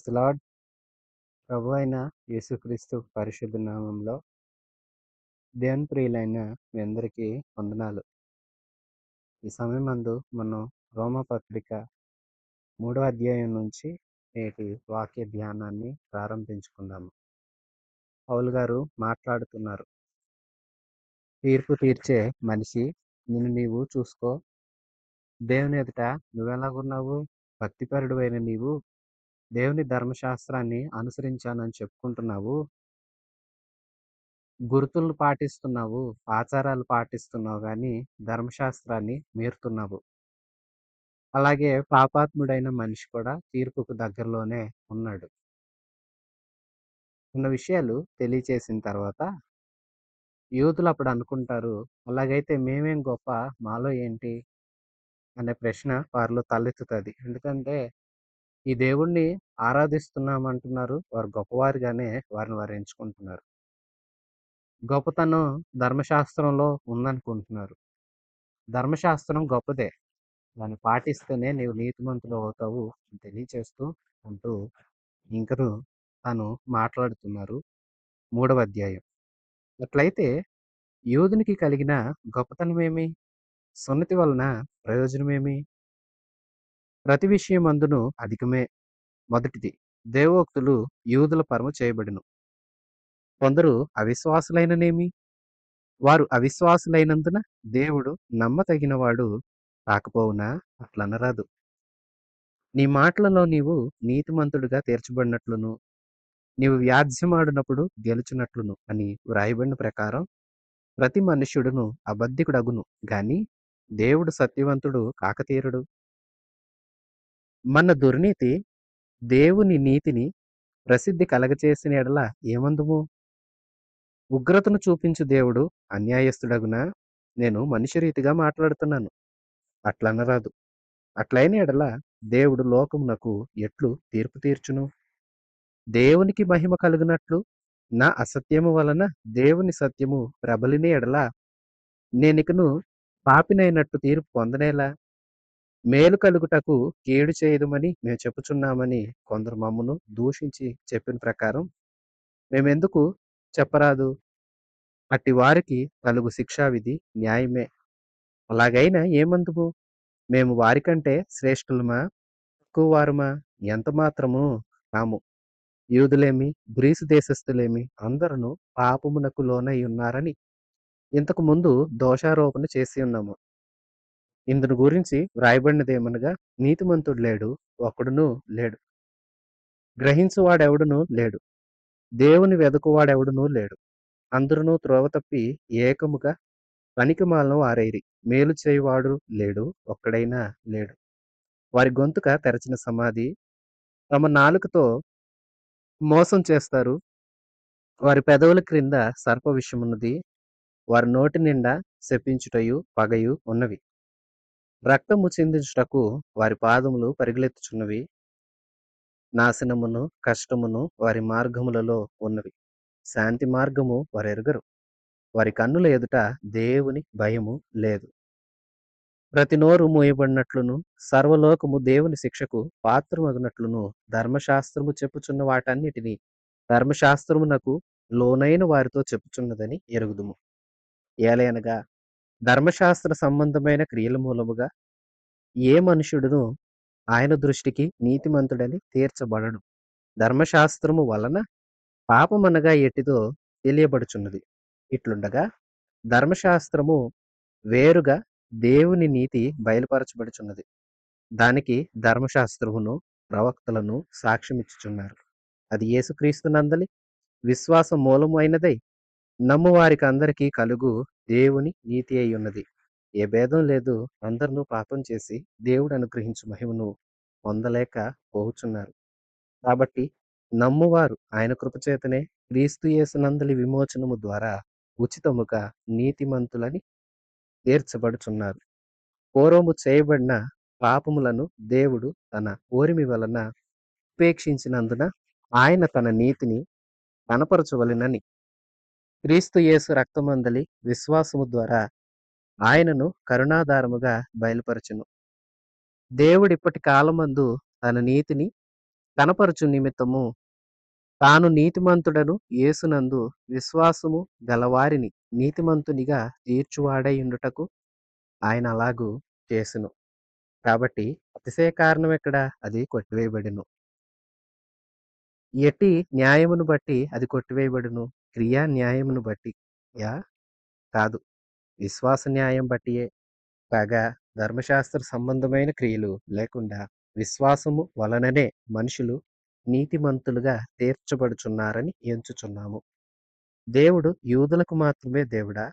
Praise the lord. ప్రభు అయిన యేసుక్రీస్తు పరిశుద్ధ నామంలో దేవుని ప్రియులైన మీ అందరికీ వందనాలు. ఈ సమయమందు మనం రోమపత్రిక 3వ అధ్యాయం నుంచి నేటి వాక్య ధ్యానాన్ని ప్రారంభించుకుందాము. పౌలు గారు మాట్లాడుతున్నారు. తీర్పు తీర్చే మనిషి, నిన్ను నీవు చూసుకో. దేవుని ఎదుట నువ్వెలాగున్నావు? భక్తిపరుడువైన నీవు దేవుని ధర్మశాస్త్రాన్ని అనుసరించానని చెప్పుకుంటున్నావు. గుర్తులు పాటిస్తున్నావు, ఆచారాలు పాటిస్తున్నావు గాని ధర్మశాస్త్రాన్ని మీరుతున్నావు. అలాగే పాపాత్ముడైన మనిషి కూడా తీర్పుకు దగ్గరలోనే ఉన్నాడు. ఉన్న విషయాలు తెలియచేసిన తర్వాత యూదులు అప్పుడు అనుకుంటారు, అలాగైతే మేమేం గొప్ప, మాలో ఏంటి అనే ప్రశ్న వారిలో తలెత్తుతుంది. ఎందుకంటే ఈ దేవుణ్ణి ఆరాధిస్తున్నామంటున్నారు, వారు గొప్పవారిగానే వారిని వారు ఎంచుకుంటున్నారు. గొప్పతనం ధర్మశాస్త్రంలో ఉందనుకుంటున్నారు. ధర్మశాస్త్రం గొప్పదే, దాన్ని పాటిస్తేనే నీవు నీతిమంతుడు అవుతావు అని తెలియచేస్తూ అంటూ ఇంకను తాను మాట్లాడుతున్నారు 3వ అధ్యాయం. అట్లయితే యూదునికి కలిగిన గొప్పతనమేమి? సున్నతి వలన ప్రయోజనమేమి? ప్రతి విషయం అందును అధికమే. మొదటిది, దేవోక్తులు యూదుల పరము చేయబడును. కొందరు అవిశ్వాసులైననేమి? వారు అవిశ్వాసులైనందున దేవుడు నమ్మతగినవాడు కాకపోవునా? అట్లనరాదు. నీ మాటలలో నీవు నీతిమంతుడిగా తీర్చబడినట్లును, నీవు వ్యాజ్యమాడినప్పుడు గెలుచున్నట్లును అని వ్రాయబడిన ప్రకారం ప్రతి మనుష్యుడును అబద్ధికుడగును గాని దేవుడు సత్యవంతుడు కాకతీరుడు. మన దుర్నీతి దేవుని నీతిని ప్రసిద్ధి కలగచేసిన ఎడల ఏమందుము? ఉగ్రతను చూపించు దేవుడు అన్యాయస్తుడగునా? నేను మనిషి రీతిగా మాట్లాడుతున్నాను, అట్లనరాదు. అట్లైన ఎడల దేవుడు లోకమునకు ఎట్లు తీర్పు తీర్చును? దేవునికి మహిమ కలుగునట్లు నా అసత్యము వలన దేవుని సత్యము ప్రబలిన ఎడల నేనికను పాపినైనట్టు తీర్పు పొందనేలా? మేలు కలుగుటకు కీడు చేయదుమని మేము చెప్పుచున్నామని కొందరు మమ్మను దూషించి చెప్పిన ప్రకారం మేమెందుకు చెప్పరాదు? అట్టి వారికి కలుగు శిక్షావిధి న్యాయమే. అలాగైనా ఏమందుము? మేము వారికంటే శ్రేష్ఠులమా, తక్కువ వారమా? ఎంత మాత్రము కాము. యూదులేమి, గ్రీసు దేశస్థులేమి అందరూ పాపమునకు లోనై ఉన్నారని ఇంతకు ముందు దోషారోపణ చేసి ఉన్నాము. ఇందును గురించి వ్రాయబడినదేమనగా, నీతిమంతుడు లేడు, ఒక్కడునూ లేడు. గ్రహించువాడెవడునూ లేడు, దేవుని వెదకువాడెవడునూ లేడు. అందరూ త్రోవ తప్పి ఏకముగా పనికిమాలిన వారైరి. మేలు చేయువాడు లేడు, ఒక్కడైనా లేడు. వారి గొంతుక తెరచిన సమాధి, తమ నాలుకతో మోసం చేస్తారు. వారి పెదవుల క్రింద సర్ప విషమున్నది. వారి నోటి నిండా శపించుటయు పగయు ఉన్నవి. రక్తము చిందించుటకు వారి పాదములు పరిగెత్తుచున్నవి. నాశనమును కష్టమును వారి మార్గములలో ఉన్నవి. శాంతి మార్గము వారు ఎరుగరు. వారి కన్నుల ఎదుట దేవుని భయము లేదు. ప్రతి నోరు మూయబడినట్లును సర్వలోకము దేవుని శిక్షకు పాత్రమగునట్లును ధర్మశాస్త్రము చెప్పుచున్న వాటన్నిటినీ ధర్మశాస్త్రమునకు లోనైన వారితో చెప్పుచున్నదని ఎరుగుదుము. ఏలయనగా ధర్మశాస్త్ర సంబంధమైన క్రియల మూలముగా ఏ మనుషుడును ఆయన దృష్టికి నీతిమంతుడని తీర్చబడడు. ధర్మశాస్త్రము వలన పాపమనగా ఎట్టిదో తెలియబడుచున్నది. ఇట్లుండగా ధర్మశాస్త్రము వేరుగా దేవుని నీతి బయలుపరచబడుచున్నది. దానికి ధర్మశాస్త్రమును ప్రవక్తలను సాక్ష్యమిచ్చుచున్నారు. అది యేసుక్రీస్తు నందలి విశ్వాస మూలము అయినదై నమ్ము వారికి అందరికీ కలుగు దేవుని నీతి అయి ఉన్నది. ఏ భేదం లేదు, అందరూ పాపం చేసి దేవుడు అనుగ్రహించు మహిమను పొందలేక పోవుచున్నారు. కాబట్టి నమ్మువారు ఆయన కృపచేతనే క్రీస్తు యేసునందలి విమోచనము ద్వారా ఉచితముగా నీతిమంతులని తీర్చబడుచున్నారు. పూర్వము చేయబడిన పాపములను దేవుడు తన ఓరిమి వలన ఉపేక్షించినందున ఆయన తన నీతిని కనపరచవలెనని క్రీస్తు యేసు రక్తమందలి విశ్వాసము ద్వారా ఆయనను కరుణాధారముగా బయలుపరచును. దేవుడు ఇప్పటి కాలమందు తన నీతిని కనపరచు నిమిత్తము తాను నీతిమంతుడను యేసునందు విశ్వాసము గలవారిని నీతిమంతునిగా తీర్చువాడైయుండుటకు ఆయన అలాగు చేసెను. కాబట్టి అతిశయ కారణం ఎక్కడ? అది కొట్టివేయబడెను. ఎట్టి న్యాయమును బట్టి అది కొట్టివేయబడును? క్రియా న్యాయమును బట్టి కాదు. విశ్వాస న్యాయం బట్టియే. కాగా ధర్మశాస్త్ర సంబంధమైన క్రియలు లేకుండా విశ్వాసము వలననే మనుషులు నీతిమంతులుగా తీర్చబడుచున్నారని ఎంచుచున్నాము. దేవుడు యూదులకు మాత్రమే దేవుడా?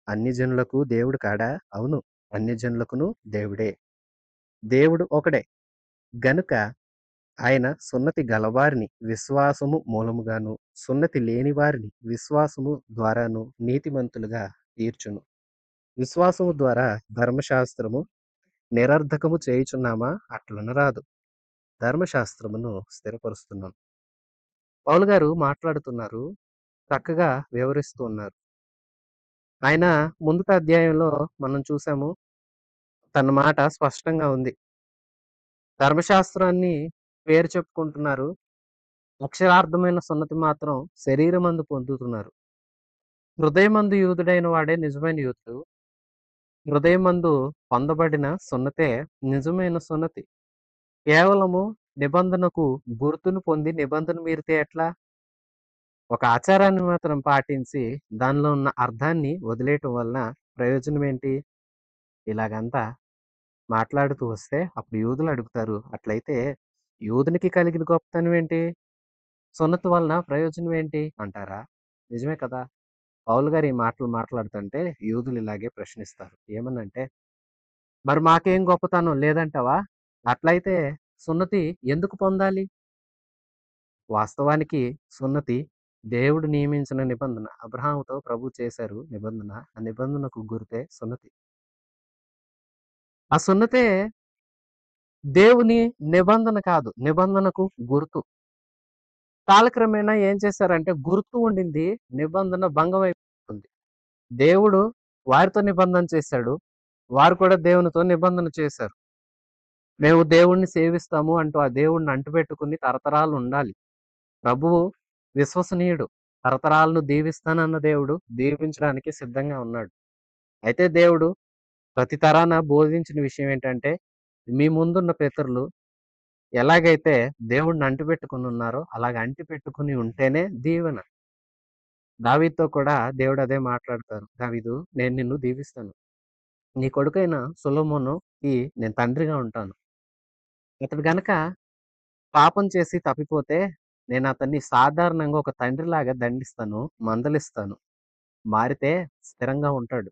అన్ని జనులకు దేవుడు కాడా? అవును, అన్ని జనులకును దేవుడే. దేవుడు ఒకడే గనుక ఆయన సున్నతి గలవారిని విశ్వాసము మూలముగాను సున్నతి లేని వారిని విశ్వాసము ద్వారాను నీతిమంతులుగా తీర్చును. విశ్వాసము ద్వారా ధర్మశాస్త్రము నిరర్ధకము చేయుచున్నామా? అట్లనరాదు. ధర్మశాస్త్రమును స్థిరపరుస్తున్నాం. పౌలు గారు మాట్లాడుతున్నారు, చక్కగా వివరిస్తూ ఉన్నారు. ఆయన ముందుటి అధ్యాయంలో మనం చూసాము, తన మాట స్పష్టంగా ఉంది. ధర్మశాస్త్రాన్ని పేరు చెప్పుకుంటున్నారు, అక్షరార్థమైన సున్నతి మాత్రం శరీరమందు పొందుతున్నారు. హృదయమందు యూదుడైన వాడే నిజమైన యూదుడు. హృదయమందు పొందబడిన సున్నతే నిజమైన సున్నతి. కేవలము నిబంధనకు గుర్తును పొంది నిబంధన మీరితే ఎట్లా? ఒక ఆచారాన్ని మాత్రం పాటించి దానిలో ఉన్న అర్థాన్ని వదిలేయటం వలన ప్రయోజనం ఏంటి? ఇలాగంతా మాట్లాడుతూ వస్తే అప్పుడు యూదులు అడుగుతారు, అట్లయితే యూదునికి కలిగిన గొప్పతనం ఏంటి? సున్నతి వలన ప్రయోజనం ఏంటి అంటారా? నిజమే కదా. పౌలు గారు ఈ మాటలు మాట్లాడుతుంటే యూదులు ఇలాగే ప్రశ్నిస్తారు. ఏమనంటే, మరి మాకేం గొప్పతనం లేదంటావా? అట్లయితే సున్నతి ఎందుకు పొందాలి? వాస్తవానికి సున్నతి దేవుడు నియమించిన నిబంధన. అబ్రహాముతో ప్రభు చేశారు నిబంధన. ఆ నిబంధనకు గుర్తే సున్నతి. ఆ సున్నతే దేవుని నిబంధన కాదు, నిబంధనకు గుర్తు. కాలక్రమేణా ఏం చేశారంటే గుర్తు ఉండింది, నిబంధన భంగం అయిపోతుంది. దేవుడు వారితో నిబంధన చేశాడు, వారు కూడా దేవునితో నిబంధన చేశారు. మేము దేవుణ్ణి సేవిస్తాము అంటూ ఆ దేవుణ్ణి అంటుపెట్టుకుని తరతరాలు ఉండాలి. ప్రభువు విశ్వసనీయుడు. తరతరాలను దీవిస్తానన్న దేవుడు దీవించడానికి సిద్ధంగా ఉన్నాడు. అయితే దేవుడు ప్రతి తరాన బోధించిన విషయం ఏంటంటే, మీ ముందున్న పితరులు ఎలాగైతే దేవుణ్ణి అంటిపెట్టుకుని ఉన్నారో అలాగ అంటిపెట్టుకుని ఉంటేనే దీవెన. దావీదుతో కూడా దేవుడు అదే మాట్లాడతారు. దావీదు, నేను నిన్ను దీవిస్తాను. నీ కొడుకైన సొలొమోనుకి నేను తండ్రిగా ఉంటాను. ఇతడు గనక పాపం చేసి తప్పిపోతే నేను అతన్ని సాధారణంగా ఒక తండ్రిలాగా దండిస్తాను, మందలిస్తాను. మారితే స్థిరంగా ఉంటాడు.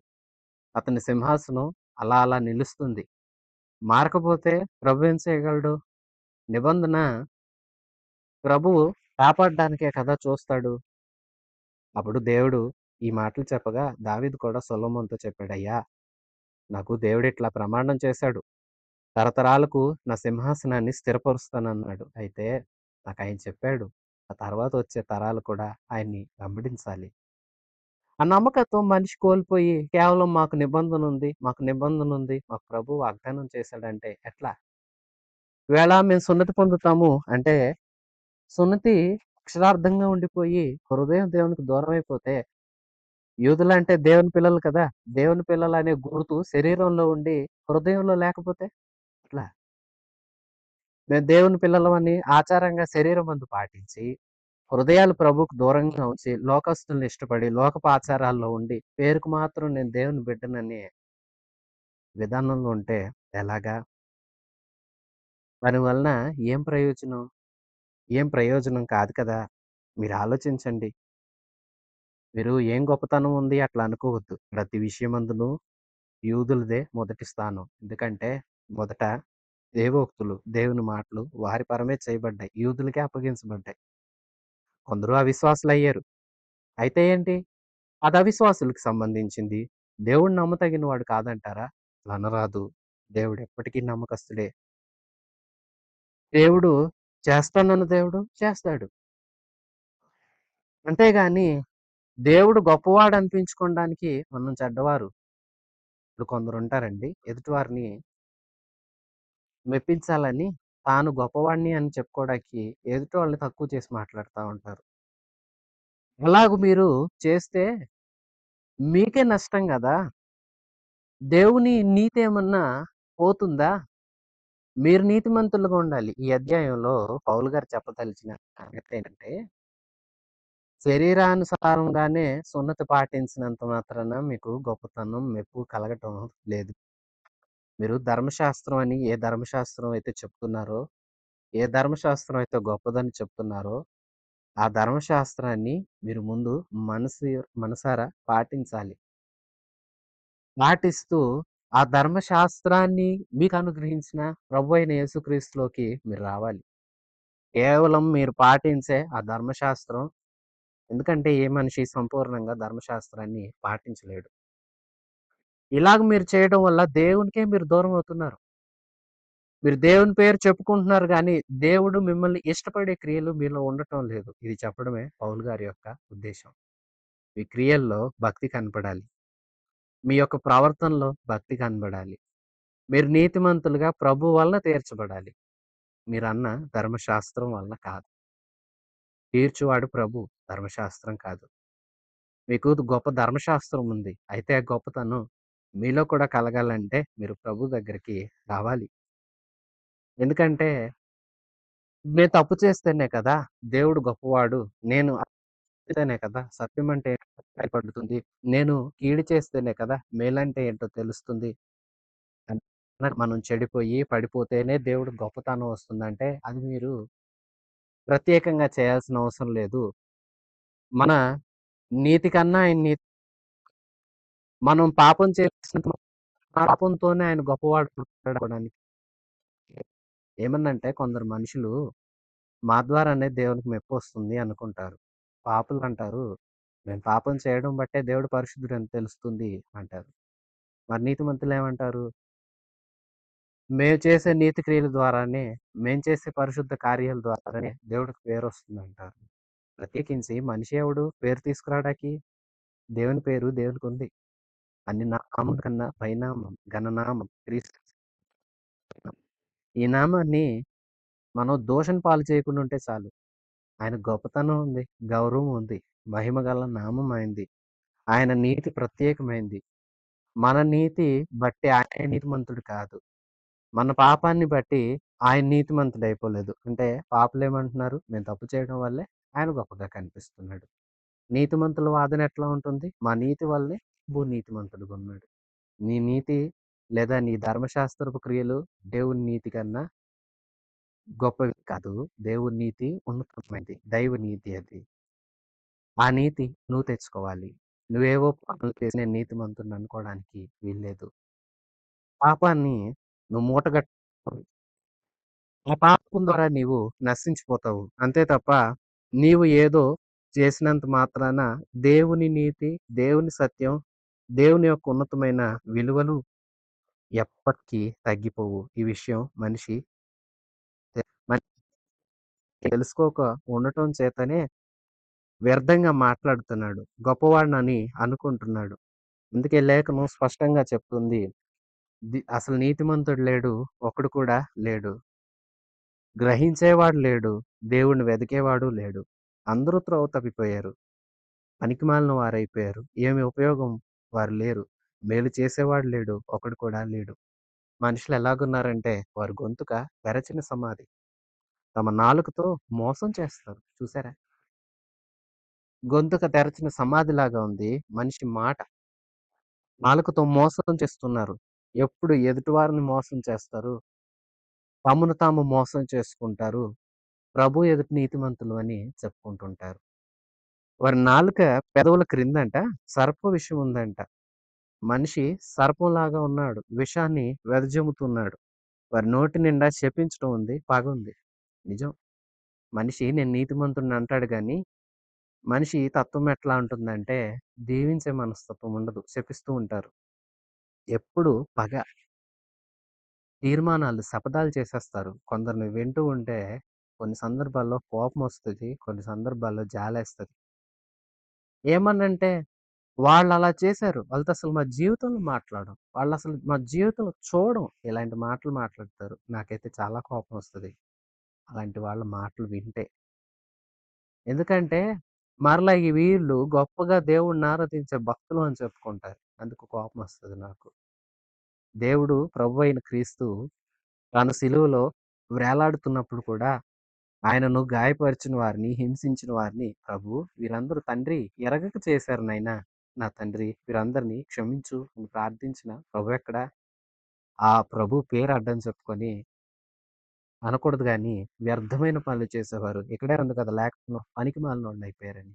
అతని సింహాసనం అలా అలా నిలుస్తుంది. మారకపోతే ప్రభు ఏం చేయగలడు? నిబంధన ప్రభువు కాపాడడానికే కదా చూస్తాడు. అప్పుడు దేవుడు ఈ మాటలు చెప్పగా దావీదు కూడా సొలొమోనుతో చెప్పాడు, అయ్యా, నాకు దేవుడు ఇట్లా ప్రమాణం చేశాడు, తరతరాలకు నా సింహాసనాన్ని స్థిరపరుస్తానన్నాడు. అయితే నాకు ఆయన చెప్పాడు, ఆ తర్వాత వచ్చే తరాలు కూడా ఆయన్ని వెంబడించాలి. ఆ నమ్మకత్వం మనిషి కోల్పోయి కేవలం మాకు నిబంధన ఉంది, మాకు నిబంధన ఉంది, మాకు ప్రభు వాగ్దానం చేశాడంటే ఎట్లా? ఈవేళ మేము సున్నతి పొందుతాము అంటే సున్నతి అక్షరార్థంగా ఉండిపోయి హృదయం దేవునికి దూరం అయిపోతే, యూదులంటే దేవుని పిల్లలు కదా, దేవుని పిల్లలు అనే గుర్తు శరీరంలో ఉండి హృదయంలో లేకపోతే ఎట్లా? మేము దేవుని పిల్లలమని ఆచారంగా శరీరమందు పాటించి, హృదయాలు ప్రభువుకు దూరంగా ఉంచి, లోకస్తుల్ని ఇష్టపడి, లోకపు ఆచారాల్లో ఉండి, పేరుకు మాత్రం నేను దేవుని బిడ్డననే విధానంలో ఉంటే ఎలాగా? దానివలన ఏం ప్రయోజనం? ఏం ప్రయోజనం కాదు కదా. మీరు ఆలోచించండి. మీరు ఏం గొప్పతనం ఉంది అట్లా అనుకోవద్దు. ప్రతి విషయమందును యూదులదే మొదటి స్థానం. ఎందుకంటే మొదట దేవోక్తులు, దేవుని మాటలు వారి పరమే చేయబడ్డాయి. యూదులకే అప్పగించబడ్డాయి. కొందరు అవిశ్వాసులయ్యారు. అయితే ఏంటి? అది అవిశ్వాసులకు సంబంధించింది. దేవుడు నమ్మతగిన వాడు కాదంటారా? అలా అనరాదు. దేవుడు ఎప్పటికీ నమ్మకస్తుడే. దేవుడు చేస్తానన్న దేవుడు చేస్తాడు. అంతేగాని దేవుడు గొప్పవాడు అనిపించుకోవడానికి మనం చెడ్డవారు. ఇప్పుడు కొందరుంటారండి, ఎదుటివారిని మెప్పించాలని తాను గొప్పవాడిని అని చెప్పుకోవడానికి ఎదుటి వాళ్ళని తక్కువ చేసి మాట్లాడుతా ఉంటారు. అలాగ మీరు చేస్తే మీకే నష్టం గదా! దేవుని నీతి ఏమన్నా పోతుందా? మీరు నీతిమంతులుగా ఉండాలి. ఈ అధ్యాయంలో పౌలు గారు చెప్పదలిచిన సంగతేంటంటే, శరీరానుసారంగానే సున్నతి పాటించినంత మాత్రాన మీకు గొప్పతనం, మెప్పు కలగటం లేదు. మీరు ధర్మశాస్త్రం అని ఏ ధర్మశాస్త్రం అయితే చెప్తున్నారో, ఏ ధర్మశాస్త్రం అయితే గొప్పదని చెప్తున్నారో, ఆ ధర్మశాస్త్రాన్ని మీరు ముందు మనసారా పాటించాలి. పాటిస్తూ ఆ ధర్మశాస్త్రాన్ని మీకు అనుగ్రహించిన ప్రభువైన యేసుక్రీస్తులోకి మీరు రావాలి. కేవలం మీరు పాటించే ఆ ధర్మశాస్త్రం ఎందుకంటే ఏ మనిషి సంపూర్ణంగా ధర్మశాస్త్రాన్ని పాటించలేడు. ఇలాగ మీరు చేయడం వల్ల దేవునికే మీరు దూరం అవుతున్నారు. మీరు దేవుని పేరు చెప్పుకుంటున్నారు గానీ, దేవుడు మిమ్మల్ని ఇష్టపడే క్రియలు మీలో ఉండటం లేదు. ఇది చెప్పడమే పౌలు గారి యొక్క ఉద్దేశ్యం. మీ క్రియల్లో భక్తి కనపడాలి. మీ యొక్క ప్రవర్తనలో భక్తి కనబడాలి. మీరు నీతిమంతులుగా ప్రభు వలన తీర్చబడాలి. మీరన్న ధర్మశాస్త్రం వలన కాదు. తీర్చువాడు ప్రభు, ధర్మశాస్త్రం కాదు. మీకు గొప్ప ధర్మశాస్త్రం ఉంది. అయితే ఆ గొప్పతనం మీలో కూడా కలగాలంటే మీరు ప్రభు దగ్గరికి రావాలి. ఎందుకంటే నేను తప్పు చేస్తేనే కదా దేవుడు గొప్పవాడు. నేను అయితేనే కదా సత్యం అంటే ఏంటో బయటపడుతుంది. నేను కీడు చేస్తేనే కదా మేలంటే ఏంటో తెలుస్తుంది. మనం చెడిపోయి పడిపోతేనే దేవుడు గొప్పతనం వస్తుందంటే అది మీరు ప్రత్యేకంగా చేయాల్సిన అవసరం లేదు. మన నీతి కన్నా ఆయన నీతి మనం పాపం చేసినంత పాపంతోనే ఆయన గొప్పవాడు అనుకోవడానికి ఏమన్నంటే కొందరు మనుషులు మా ద్వారానే దేవునికి మెప్పొస్తుంది అనుకుంటారు. పాపులంటారు, మేము పాపం చేయడం బట్టే దేవుడు పరిశుద్ధుడని తెలుస్తుంది అంటారు. మరి నీతిమంతులేమంటారు? మేము చేసే నీతి క్రియల ద్వారానే, మేము చేసే పరిశుద్ధ కార్యాల ద్వారానే దేవుడికి పేరొస్తుందంటారు. ప్రత్యేకించి మనిషి ఎవడు పేరు తీసుకురావడానికి? దేవుని పేరు దేవునికుంది. అన్ని నామముల కన్నా పైనామం, ఘననామం క్రీస్తు. ఈ నామాన్ని మనం దూషణ పాలు చేయకుండా ఉంటే చాలు. ఆయన గొప్పతనం ఉంది, గౌరవం ఉంది, మహిమ గల నామం ఆయనది. ఆయన నీతి ప్రత్యేకమైంది. మన నీతి బట్టి ఆయన నీతిమంతుడు కాదు. మన పాపాన్ని బట్టి ఆయన నీతిమంతుడయిపోలేదు. అంటే పాపులేమంటున్నారు? మేము తప్పు చేయడం వల్లే ఆయన గొప్పగా కనిపిస్తున్నాడు. నీతిమంతుల వాదన ఎట్లా ఉంటుంది? మా నీతి వల్లే నీతిమంతుడుగా ఉన్నాడు. నీ నీతి లేదా నీ ధర్మశాస్త్రపు క్రియలు దేవుని నీతి కన్నా గొప్పవి కాదు. దేవుని నీతి ఉన్నతమైనది. దైవ నీతి అది. ఆ నీతి నువ్వు తెచ్చుకోవాలి. నువ్వేవో పనులు చేసి నేను నీతిమంతుడిని అనుకోవడానికి వీల్లేదు. పాపాన్ని నువ్వు మూటగట్టుకోవాలి. ఆ పాపం ద్వారా నీవు నశించిపోతావు. అంతే తప్ప నీవు ఏదో చేసినంత మాత్రాన దేవుని నీతి, దేవుని సత్యం, దేవుని యొక్క ఉన్నతమైన విలువలు ఎప్పటికీ తగ్గిపోవు. ఈ విషయం మనిషి మనిషి తెలుసుకోక ఉండటం చేతనే వ్యర్థంగా మాట్లాడుతున్నాడు. గొప్పవాడినని అనుకుంటున్నాడు. అందుకే లేఖనం స్పష్టంగా చెప్తుంది. అసలు నీతిమంతుడు లేడు. ఒకడు కూడా లేడు. గ్రహించేవాడు లేడు. దేవుణ్ణి వెదికేవాడు లేడు. అందరూ త్రోవ తప్పిపోయారు. పనికిమాలిన వారైపోయారు. ఏమి ఉపయోగం వారు లేరు. మేలు చేసేవాడు లేడు. ఒకడు కూడా లేడు. మనుషులు ఎలాగున్నారంటే వారి గొంతుక తెరచిన సమాధి. తమ నాలుకతో మోసం చేస్తారు. చూసారా? గొంతుక తెరచిన సమాధిలాగా ఉంది మనిషి మాట. నాలుకతో మోసం చేస్తున్నారు. ఎప్పుడు ఎదుటివారిని మోసం చేస్తారు. తమను తాము మోసం చేసుకుంటారు. ప్రభు ఎదుట నీతిమంతులు అని చెప్పుకుంటుంటారు. వారి నాలుక పెదవుల క్రిందంట సర్ప విషం ఉందంట. మనిషి సర్పంలాగా ఉన్నాడు. విషాన్ని వెదజమ్ముతున్నాడు. వారి నోటి నిండా శపించడం ఉంది, పగ ఉంది. నిజం. మనిషి నేను నీతిమంతుడిని అంటాడు గాని, మనిషి తత్వం ఎట్లా ఉంటుందంటే దీవించే మనస్తత్వం ఉండదు. శపిస్తూ ఉంటారు. ఎప్పుడు పగ. తీర్మానాలు, శపథాలు చేసేస్తారు. కొందరిని వింటూ ఉంటే కొన్ని సందర్భాల్లో కోపమొస్తది. కొన్ని సందర్భాల్లో జాలేస్తది. ఏమనంటే వాళ్ళలా చేశారు. వాళ్ళతో అసలు మా జీవితంలో మాట్లాడం. వాళ్ళసలు మా జీవితంలో చూడం. ఇలాంటి మాటలు మాట్లాడతారు. నాకైతే చాలా కోపమొస్తది. అలాంటి వాళ్ళ మాటలు వింటే. ఎందుకంటే, మరలా ఈ వీళ్ళు గొప్పగా దేవుడిని ఆరాధించే భక్తులు అని చెప్పుకుంటారు. అందుకు కోపమొస్తది నాకు. దేవుడు ప్రభువైన క్రీస్తు తాను సిలువలో వ్రేలాడుతున్నప్పుడు కూడా ఆయనను గాయపరిచిన వారిని, హింసించిన వారిని, ప్రభూ వీరందరూ తండ్రి ఎరగక చేశారు నాయనా. నా తండ్రి వీరందరిని క్షమించు అని ప్రార్థించిన ప్రభువెక్కడ? ఆ ప్రభు పేరు అడ్డం చెప్పుకొని అనకూడదు గానీ, వ్యర్థమైన పనులు చేసేవారు. ఇక్కడే ఉంది కదా లేఖనంలో పనికిమాలినోళ్ళయిపోయారని.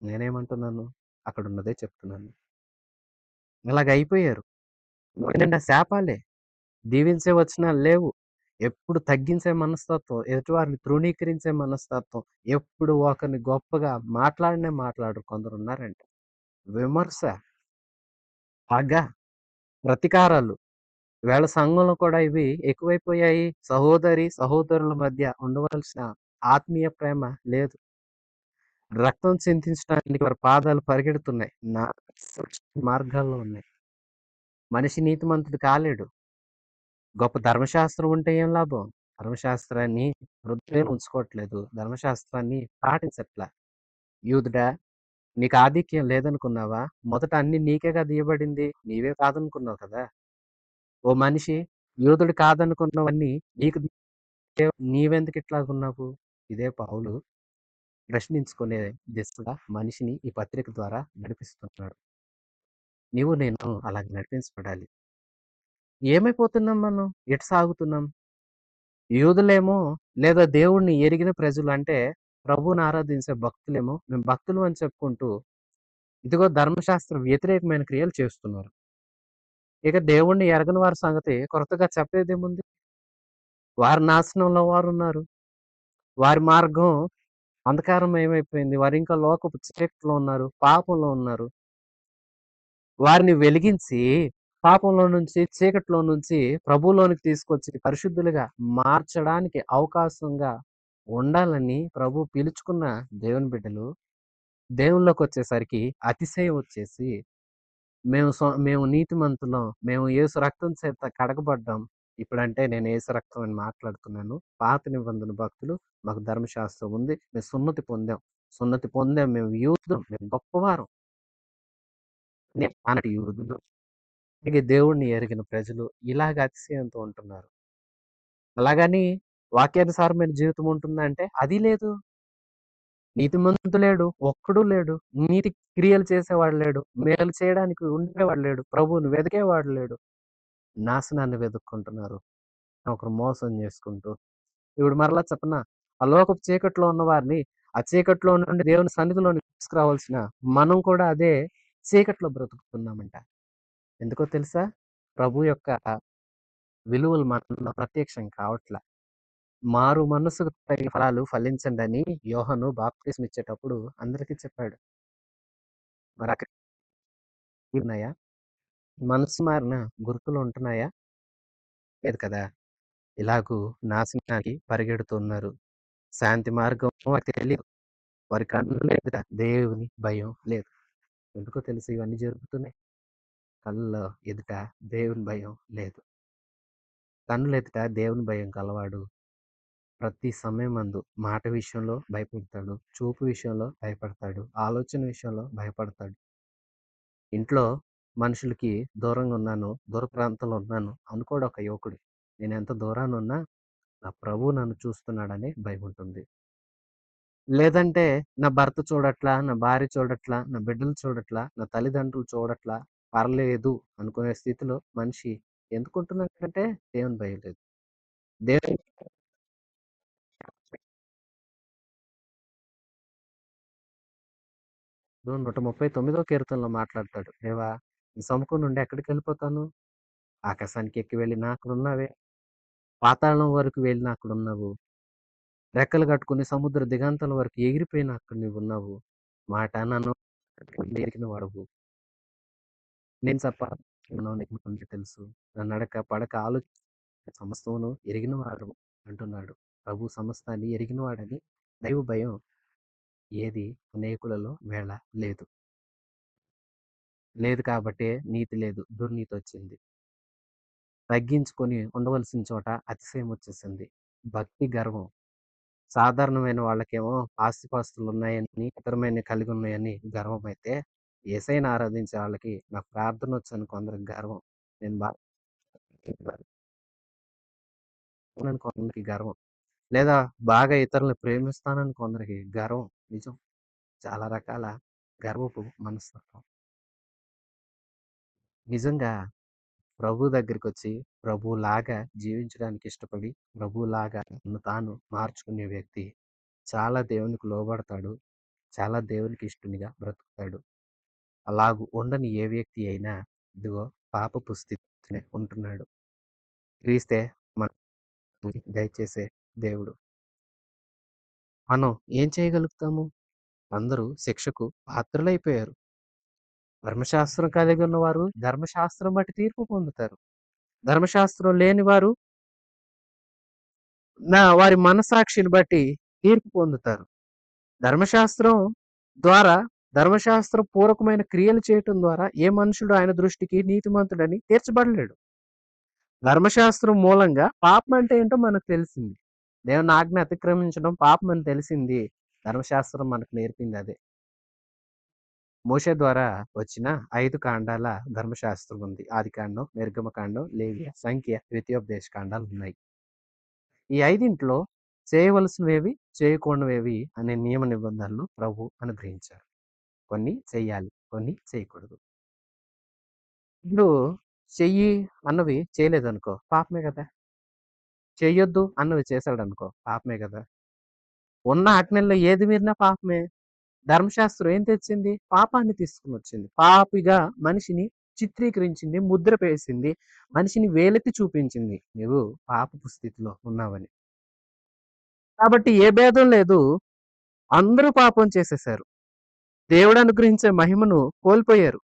నేనేమంటున్నాను? అక్కడున్నదే చెప్తున్నాను. ఇలాగయిపోయారు. నోటి నిండా శాపాలే. దీవించే వచనాలు లేవు. ఎప్పుడు తగ్గించే మనస్తత్వం, ఎదుటివారిని తృణీకరించే మనస్తత్వం, ఎప్పుడు ఒకరిని గొప్పగా మాట్లాడనే మాట్లాడరు కొందరున్నారండి. విమర్శ, పగ, ప్రతీకారాలు. ఈవేళ సంఘంలో కూడా ఇవి ఎక్కువైపోయాయి. సహోదరుల మధ్య ఉండవలసిన ఆత్మీయ ప్రేమ లేదు. రక్తం చిందించడానికి వారి పాదాలు పరిగెడుతున్నాయి. మార్గాల్లో ఉన్నాయి. మనిషి నీతిమంతుడు కాలేడు. గొప్ప ధర్మశాస్త్రం ఉంటే ఏం లాభం? ధర్మశాస్త్రాన్ని హృదయంలో ఉంచుకోవట్లేదు. ధర్మశాస్త్రాన్ని పాటించట్ల. యూదుడా, నీకు ఆధిక్యం లేదనుకున్నావా? మొదట అన్నీ నీకే కదా ఇయ్యబడింది. నీవే కాదనుకున్నావు కదా! ఓ మనిషి, యూదుడు కాదనుకున్నవన్నీ నీకు నీవెందుకు ఇట్లాగున్నావు? ఇదే పౌలు ప్రశ్నించుకునే దిశగా మనిషిని ఈ పత్రిక ద్వారా నడిపిస్తున్నాడు. నీవు నేను అలాగ నడిపించబడాలి. ఏమైపోతున్నాం మనం? ఎటు సాగుతున్నాం? యూదులేమో లేదా దేవుడిని ఎరిగిన ప్రజలు అంటే ప్రభువుని ఆరాధించే భక్తులేమో మేము భక్తులు అని చెప్పుకుంటూ ఇదిగో ధర్మశాస్త్ర వ్యతిరేకమైన క్రియలు చేస్తున్నారు. ఇక దేవుణ్ణి ఎరగని వారి సంగతి కొత్తగా చెప్పేదేముంది? వారి నాశనంలో వారున్నారు. వారి మార్గం అంధకారమయమైపోయింది. వారు ఇంకా లోకపు చీకట్లో ఉన్నారు. పాపంలో ఉన్నారు. వారిని వెలిగించి పాపంలో నుంచి, చీకట్లో నుంచి ప్రభువులోనికి తీసుకొచ్చి పరిశుద్ధులుగా మార్చడానికి అవకాశంగా ఉండాలని ప్రభు పిలుచుకున్న దేవుని బిడ్డలు దేవునిలోకొచ్చేసరికి అతిశయం వచ్చేసి మేము నీతిమంతులం. మేము యేసు రక్తం చేత కడగబడ్డాం. ఇప్పుడంటే నేను యేసు రక్తం అని మాట్లాడుతున్నాను. పాత నిబంధన భక్తులు మాకు ధర్మశాస్త్రం ఉంది. మేము సున్నతి పొందాం. సున్నతి పొందాం. మేము యూదులం. మేము గొప్పవారం. ఆనాటి యూదులు. అలాగే దేవుణ్ణి ఎరిగిన ప్రజలు ఇలాగ అతిశయంతో ఉంటున్నారు. అలాగని వాక్యానుసారమైన జీవితం ఉంటుందా అంటే అది లేదు. నీతిమంతుడు లేడు. ఒక్కడు లేడు. నీతి క్రియలు చేసేవాడు లేడు. మేలు చేయడానికి ఉండేవాడు లేడు. ప్రభువుని వెతికేవాడు లేడు. నాశనాన్ని వెతుక్కుంటున్నారు. ఒకరు మోసం చేసుకుంటూ. ఇప్పుడు మరలా చెప్పనా? ఆ లోకపు చీకట్లో ఉన్న వారిని, ఆ చీకట్లో నుండి దేవుని సన్నిధిలోనికి తీసుకురావాల్సిన మనం కూడా అదే చీకట్లో బ్రతుకుతున్నామంట. ఎందుకో తెలుసా? ప్రభు యొక్క విలువలు మనలో ప్రత్యక్షం కావట్ల. మారు మనస్సుకు తగిన ఫలాలు ఫలించండని యోహాను బాప్తిస్మ ఇచ్చేటప్పుడు అందరికీ చెప్పాడు. మరి అక్కడ ఉన్నాయా? మనసు మారిన గుర్తులు ఉంటున్నాయా? లేదు కదా! ఇలాగూ నాశనానికి పరిగెడుతున్నారు. శాంతి మార్గం వారికి తెలీదు. వారి కన్నుల ఎదుట దేవుని భయం లేదు. ఎందుకో తెలుసా ఇవన్నీ జరుగుతున్నాయి? కళ్ళ ఎదుట దేవుని భయం లేదు. కన్నుల ఎదుట దేవుని భయం కలవాడు ప్రతి సమయమందు మాట విషయంలో భయపడతాడు. చూపు విషయంలో భయపడతాడు. ఆలోచన విషయంలో భయపడతాడు. ఇంట్లో మనుషులకి దూరంగా ఉన్నాను, దూర ప్రాంతంలో ఉన్నాను అనుకోడు ఒక యువకుడు. నేనెంత దూరానున్నా నా ప్రభువు నన్ను చూస్తున్నాడనే భయముంటుంది. లేదంటే నా భర్త చూడట్లా, నా భార్య చూడట్లా, నా బిడ్డలు చూడట్లా, నా తల్లిదండ్రులు చూడట్లా, పర్లేదు అనుకునే స్థితిలో మనిషి ఎందుకుంటున్నాడంటే దేవుని భయం లేదు. దేవుడు 139 కీర్తనలో మాట్లాడతాడు. దేవా! నీ సముఖం నుండి ఎక్కడికెళ్ళిపోతాను? ఆకాశానికి ఎక్కి వెళ్ళినా అక్కడున్నావే. పాతాళం వరకు వెళ్ళినా అక్కడున్నావు. రెక్కలు కట్టుకుని సముద్ర దిగంతాల వరకు ఎగిరిపోయినా అక్కడ నువ్వున్నావు. మాట నన్ను ఎరిగిన వాడవు. నేను తప్ప ఉన్నావు నీకు ముందే తెలుసు. నా నడక, పడక, ఆలోచన సమస్తమును ఎరిగిన వాడు అంటున్నాడు. ప్రభు సమస్తాన్ని ఎరిగినవాడని దైవ భయం ఏది అనేకులలో వేళ లేదు. లేదు కాబట్టే నీతి లేదు. దుర్నీతి వచ్చింది. తగ్గించుకొని ఉండవలసిన చోట అతిశయం వచ్చేసింది. భక్తి, గర్వం. సాధారణమైన వాళ్ళకేమో ఆస్తిపాస్తులున్నాయని, ఇతరమైనవి కలిగి ఉన్నాయని గర్వమైతే, యేసయ్యని ఆరాధించే వాళ్ళకి నాకు ప్రార్థనొచ్చని కొందరికి గర్వం. నేను కొందరికి గర్వం. లేదా బాగా ఇతరులని ప్రేమిస్తానని కొందరికి గర్వం. నిజం. చాలా రకాల గర్వపు మనస్తత్వం. నిజంగా ప్రభు దగ్గరికొచ్చి ప్రభువులాగా జీవించడానికి ఇష్టపడి, ప్రభువులాగా తనను తాను మార్చుకునే వ్యక్తి చాలా దేవునికి లోబడతాడు. చాలా దేవునికి ఇష్టునిగా బ్రతుకుతాడు. అలాగు ఉండని ఏ వ్యక్తి అయినా ఇదిగో పాపపు స్థితినే ఉంటున్నాడు. క్రీస్తే మనకి దయచేసే దేవుడు. మనం ఏం చేయగలుగుతాము? అందరూ శిక్షకు పాత్రులైపోయారు. ధర్మశాస్త్రం కలిగి ఉన్నవారు ధర్మశాస్త్రం బట్టి తీర్పు పొందుతారు. ధర్మశాస్త్రం లేని వారు వారి మనస్సాక్షిని బట్టి తీర్పు పొందుతారు. ధర్మశాస్త్రం ద్వారా ధర్మశాస్త్ర పూర్వకమైన క్రియలు చేయటం ద్వారా ఏ మనుషుడు ఆయన దృష్టికి నీతిమంతుడని తీర్చబడలేడు. ధర్మశాస్త్రం మూలంగా పాపం అంటే ఏంటో మనకు తెలిసింది. దేవుని ఆజ్ఞ అతిక్రమించడం పాపం అని తెలిసింది. ధర్మశాస్త్రం మనకు నేర్పింది అదే. మోషే ద్వారా వచ్చిన 5 కాండాల ధర్మశాస్త్రం ఉంది. ఆదికాండం, నిర్గమకాండం, లేవియ, సంఖ్య, ద్వితీయోపదేశ కాండాలు ఉన్నాయి. ఈ 5 చేయవలసినవేవి, చేయకూడనివేవి అనే నియమ నిబంధనలు ప్రభు అనుగ్రహించారు. కొన్ని చెయ్యాలి, కొన్ని చేయకూడదు. ఇప్పుడు చెయ్యి అన్నవి చేయలేదనుకో పాపమే కదా. చెయ్యొద్దు అన్నవి చేశాడనుకో పాపమే కదా. ఉన్న ఆజ్ఞల్లో ఏది మీరినా పాపమే. ధర్మశాస్త్రం ఏం తెచ్చింది? పాపాన్ని తీసుకుని వచ్చింది. పాపిగా మనిషిని చిత్రీకరించింది, ముద్ర వేసింది, మనిషిని వేలెత్తి చూపించింది. నువ్వు పాపపు స్థితిలో ఉన్నావని. కాబట్టి ఏ భేదం లేదు. అందరూ పాపం చేసేశారు. దేవుడు అనుగ్రహించే మహిమను కోల్పోయారు.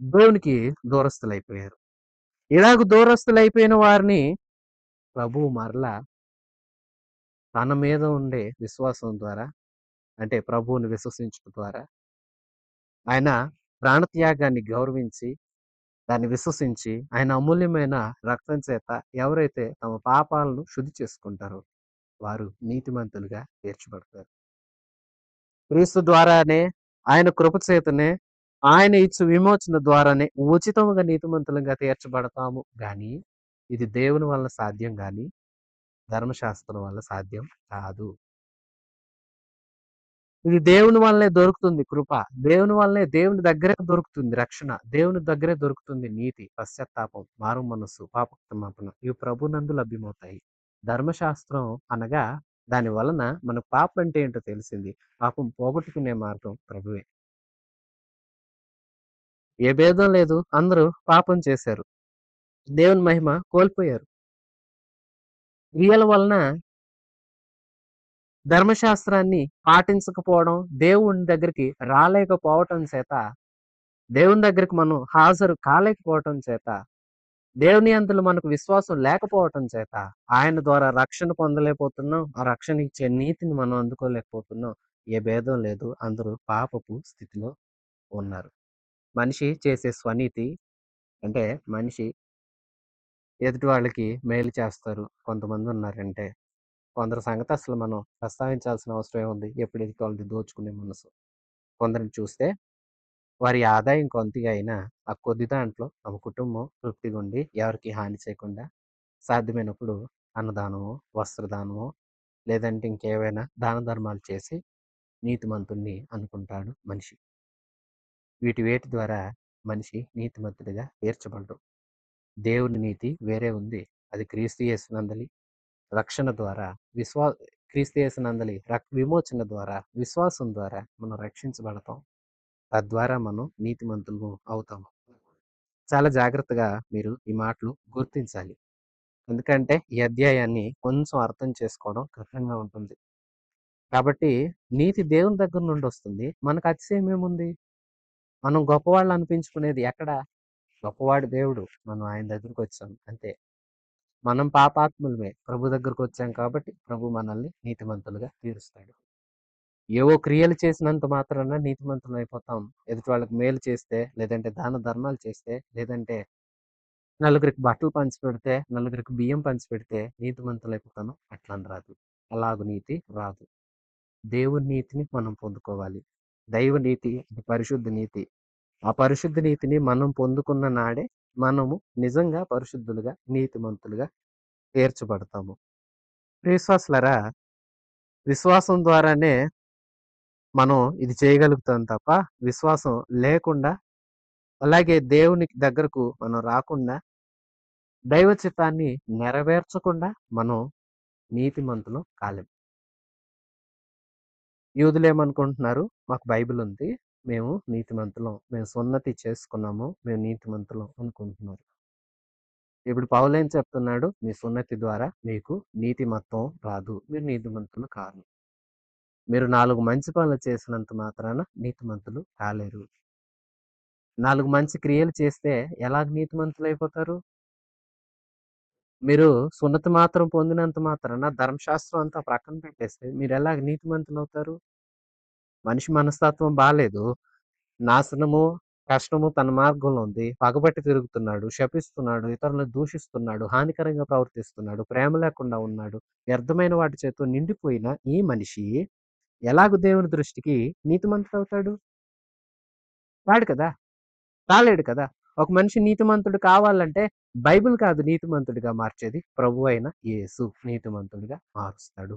దేవునికి దూరస్తులైపోయారు. ఇలాగ దూరస్తులైపోయిన వారిని ప్రభువు మరలా తన మీద ఉండే విశ్వాసం ద్వారా, అంటే ప్రభువుని విశ్వసించడం ద్వారా, ఆయన ప్రాణత్యాగాన్ని గౌరవించి, దాన్ని విశ్వసించి, ఆయన అమూల్యమైన రక్తం చేత ఎవరైతే తమ పాపాలను శుద్ధి చేసుకుంటారో వారు నీతిమంతులుగా తీర్చబడతారు. క్రీస్తు ద్వారానే, ఆయన కృప చేతనే, ఆయన ఇచ్చు విమోచన ద్వారానే ఉచితముగా నీతిమంతులుగా తీర్చబడతాము గాని ఇది దేవుని వల్ల సాధ్యం గాని ధర్మశాస్త్రం వల్ల సాధ్యం కాదు. ఇది దేవుని వల్లనే దొరుకుతుంది కృప. దేవుని వల్లనే, దేవుని దగ్గరే దొరుకుతుంది రక్షణ. దేవుని దగ్గరే దొరుకుతుంది నీతి, పశ్చాత్తాపం, మారు మనస్సు, పాపక్షమాపణ. ఇవి ప్రభునందు లభ్యమవుతాయి. ధర్మశాస్త్రం అనగా దాని వలన మనకు పాపం అంటే ఏంటో తెలిసింది. పాపం పోగొట్టుకునే మార్గం ప్రభువే. ఏ భేదం లేదు. అందరూ పాపం చేశారు. దేవుని మహిమ కోల్పోయారు. క్రియల వలన ధర్మశాస్త్రాన్ని పాటించకపోవడం, దేవుని దగ్గరికి రాలేకపోవటం చేత, దేవుని దగ్గరికి మనం హాజరు కాలేకపోవటం చేత, దేవుని యందు మనకు విశ్వాసం లేకపోవటం చేత, ఆయన ద్వారా రక్షణ పొందలేకపోతున్నాం. ఆ రక్షణ ఇచ్చే నీతిని మనం అందుకోలేకపోతున్నాం. ఏ భేదం లేదు. అందరూ పాపపు స్థితిలో ఉన్నారు. మనిషి చేసే స్వనీతి అంటే మనిషి ఎదుటి వాళ్ళకి మేలు చేస్తారు. కొంతమంది ఉన్నారంటే కొందరి సంగతి అసలు మనం ప్రస్తావించాల్సిన అవసరం ఏముంది? ఎప్పుడు ఎదుటి వాళ్ళది దోచుకునే మనసు. కొందరిని చూస్తే వారి ఆదాయం కొంతగా అయినా ఆ కొద్ది దాంట్లో తమ కుటుంబం తృప్తిగా ఉండి ఎవరికి హాని చేయకుండా సాధ్యమైనప్పుడు అన్నదానమో, వస్త్రదానమో, లేదంటే ఇంకేవైనా దాన ధర్మాలు చేసి నీతిమంతుణ్ణి అనుకుంటాడు మనిషి. వేటి ద్వారా మనిషి నీతిమంతుడిగా తీర్చబడ్డు. దేవుని నీతి వేరే ఉంది. అది క్రీస్తు యేసునందలి రక్షణ ద్వారా, క్రీస్తు యేసునందలి విమోచన ద్వారా, విశ్వాసం ద్వారా మనం రక్షించబడతాం. తద్వారా మనం నీతిమంతులు అవుతాము. చాలా జాగ్రత్తగా మీరు ఈ మాటలు గుర్తించాలి. ఎందుకంటే ఈ అధ్యాయాన్ని కొంచెం అర్థం చేసుకోవడం కష్టంగా ఉంటుంది. కాబట్టి నీతి దేవుని దగ్గర నుండి వస్తుంది. మనకు అతిశయం ఏముంది? మనం గొప్పవాళ్ళు అనిపించుకునేది ఎక్కడ? గొప్పవాడు దేవుడు. మనం ఆయన దగ్గరికి వచ్చాం అంతే. మనం పాపాత్ములమే. ప్రభు దగ్గరకు వచ్చాం కాబట్టి ప్రభు మనల్ని నీతిమంతులుగా తీరుస్తాడు. ఏవో క్రియలు చేసినంత మాత్రాన నీతిమంతులం అయిపోతాం. ఎదుటి వాళ్ళకి మేలు చేస్తే, లేదంటే దాన ధర్మాలు చేస్తే, లేదంటే నలుగురికి బట్టలు పంచిపెడితే, నలుగురికి బియ్యం పంచిపెడితే నీతిమంతులైపోతాను. అట్లని రాదు. అలాగు నీతి రాదు. దేవుని నీతిని మనం పొందుకోవాలి. దైవ నీతి, ఇది పరిశుద్ధ నీతి. ఆ పరిశుద్ధ నీతిని మనం పొందుకున్న నాడే మనము నిజంగా పరిశుద్ధులుగా, నీతిమంతులుగా తీర్చబడతాము. విశ్వాసులారా, విశ్వాసం ద్వారానే మనం ఇది చేయగలుగుతాం తప్ప, విశ్వాసం లేకుండా, అలాగే దేవునికి దగ్గరకు మనం రాకుండా, దైవ చిత్తాన్ని నెరవేర్చకుండా మనం నీతిమంతులం కాలేం. యూదులేమనుకుంటున్నారు, మాకు బైబిల్ ఉంది, మేము నీతిమంతులం, మేము సున్నతి చేసుకున్నాము, మేము నీతిమంతులం అనుకుంటున్నారు. ఇప్పుడు పౌలేం చెప్తున్నాడు, మీ సున్నతి ద్వారా మీకు నీతిమత్వం రాదు, మీరు నీతిమంతులు కారు. మీరు 4 మంచి పనులు చేసినంత మాత్రాన నీతిమంతులు కాలేరు. 4 మంచి క్రియలు చేస్తే ఎలాగ నీతిమంతులైపోతారు? మీరు సున్నతి మాత్రం పొందినంత మాత్రాన ధర్మశాస్త్రం అంతా ప్రక్కన పెట్టేస్తే మీరెలాగ నీతిమంతులవుతారు? మనిషి మనస్తత్వం బాలేదు. నాశనము, కష్టము తన మార్గంలో ఉంది. పగబట్టి తిరుగుతున్నాడు, శపిస్తున్నాడు, ఇతరులను దూషిస్తున్నాడు, హానికరంగా ప్రవర్తిస్తున్నాడు, ప్రేమ లేకుండా ఉన్నాడు. వ్యర్థమైన వాటి చేత నిండిపోయిన ఈ మనిషి ఎలాగ దేవుని దృష్టికి నీతిమంతుడవుతాడు? కాడు కదా! కాలేడు కదా! ఒక మనిషి నీతిమంతుడు కావాలంటే బైబిల్ కాదు నీతిమంతుడిగా మార్చేది. ప్రభువైన యేసు నీతిమంతుడిగా మారుస్తాడు.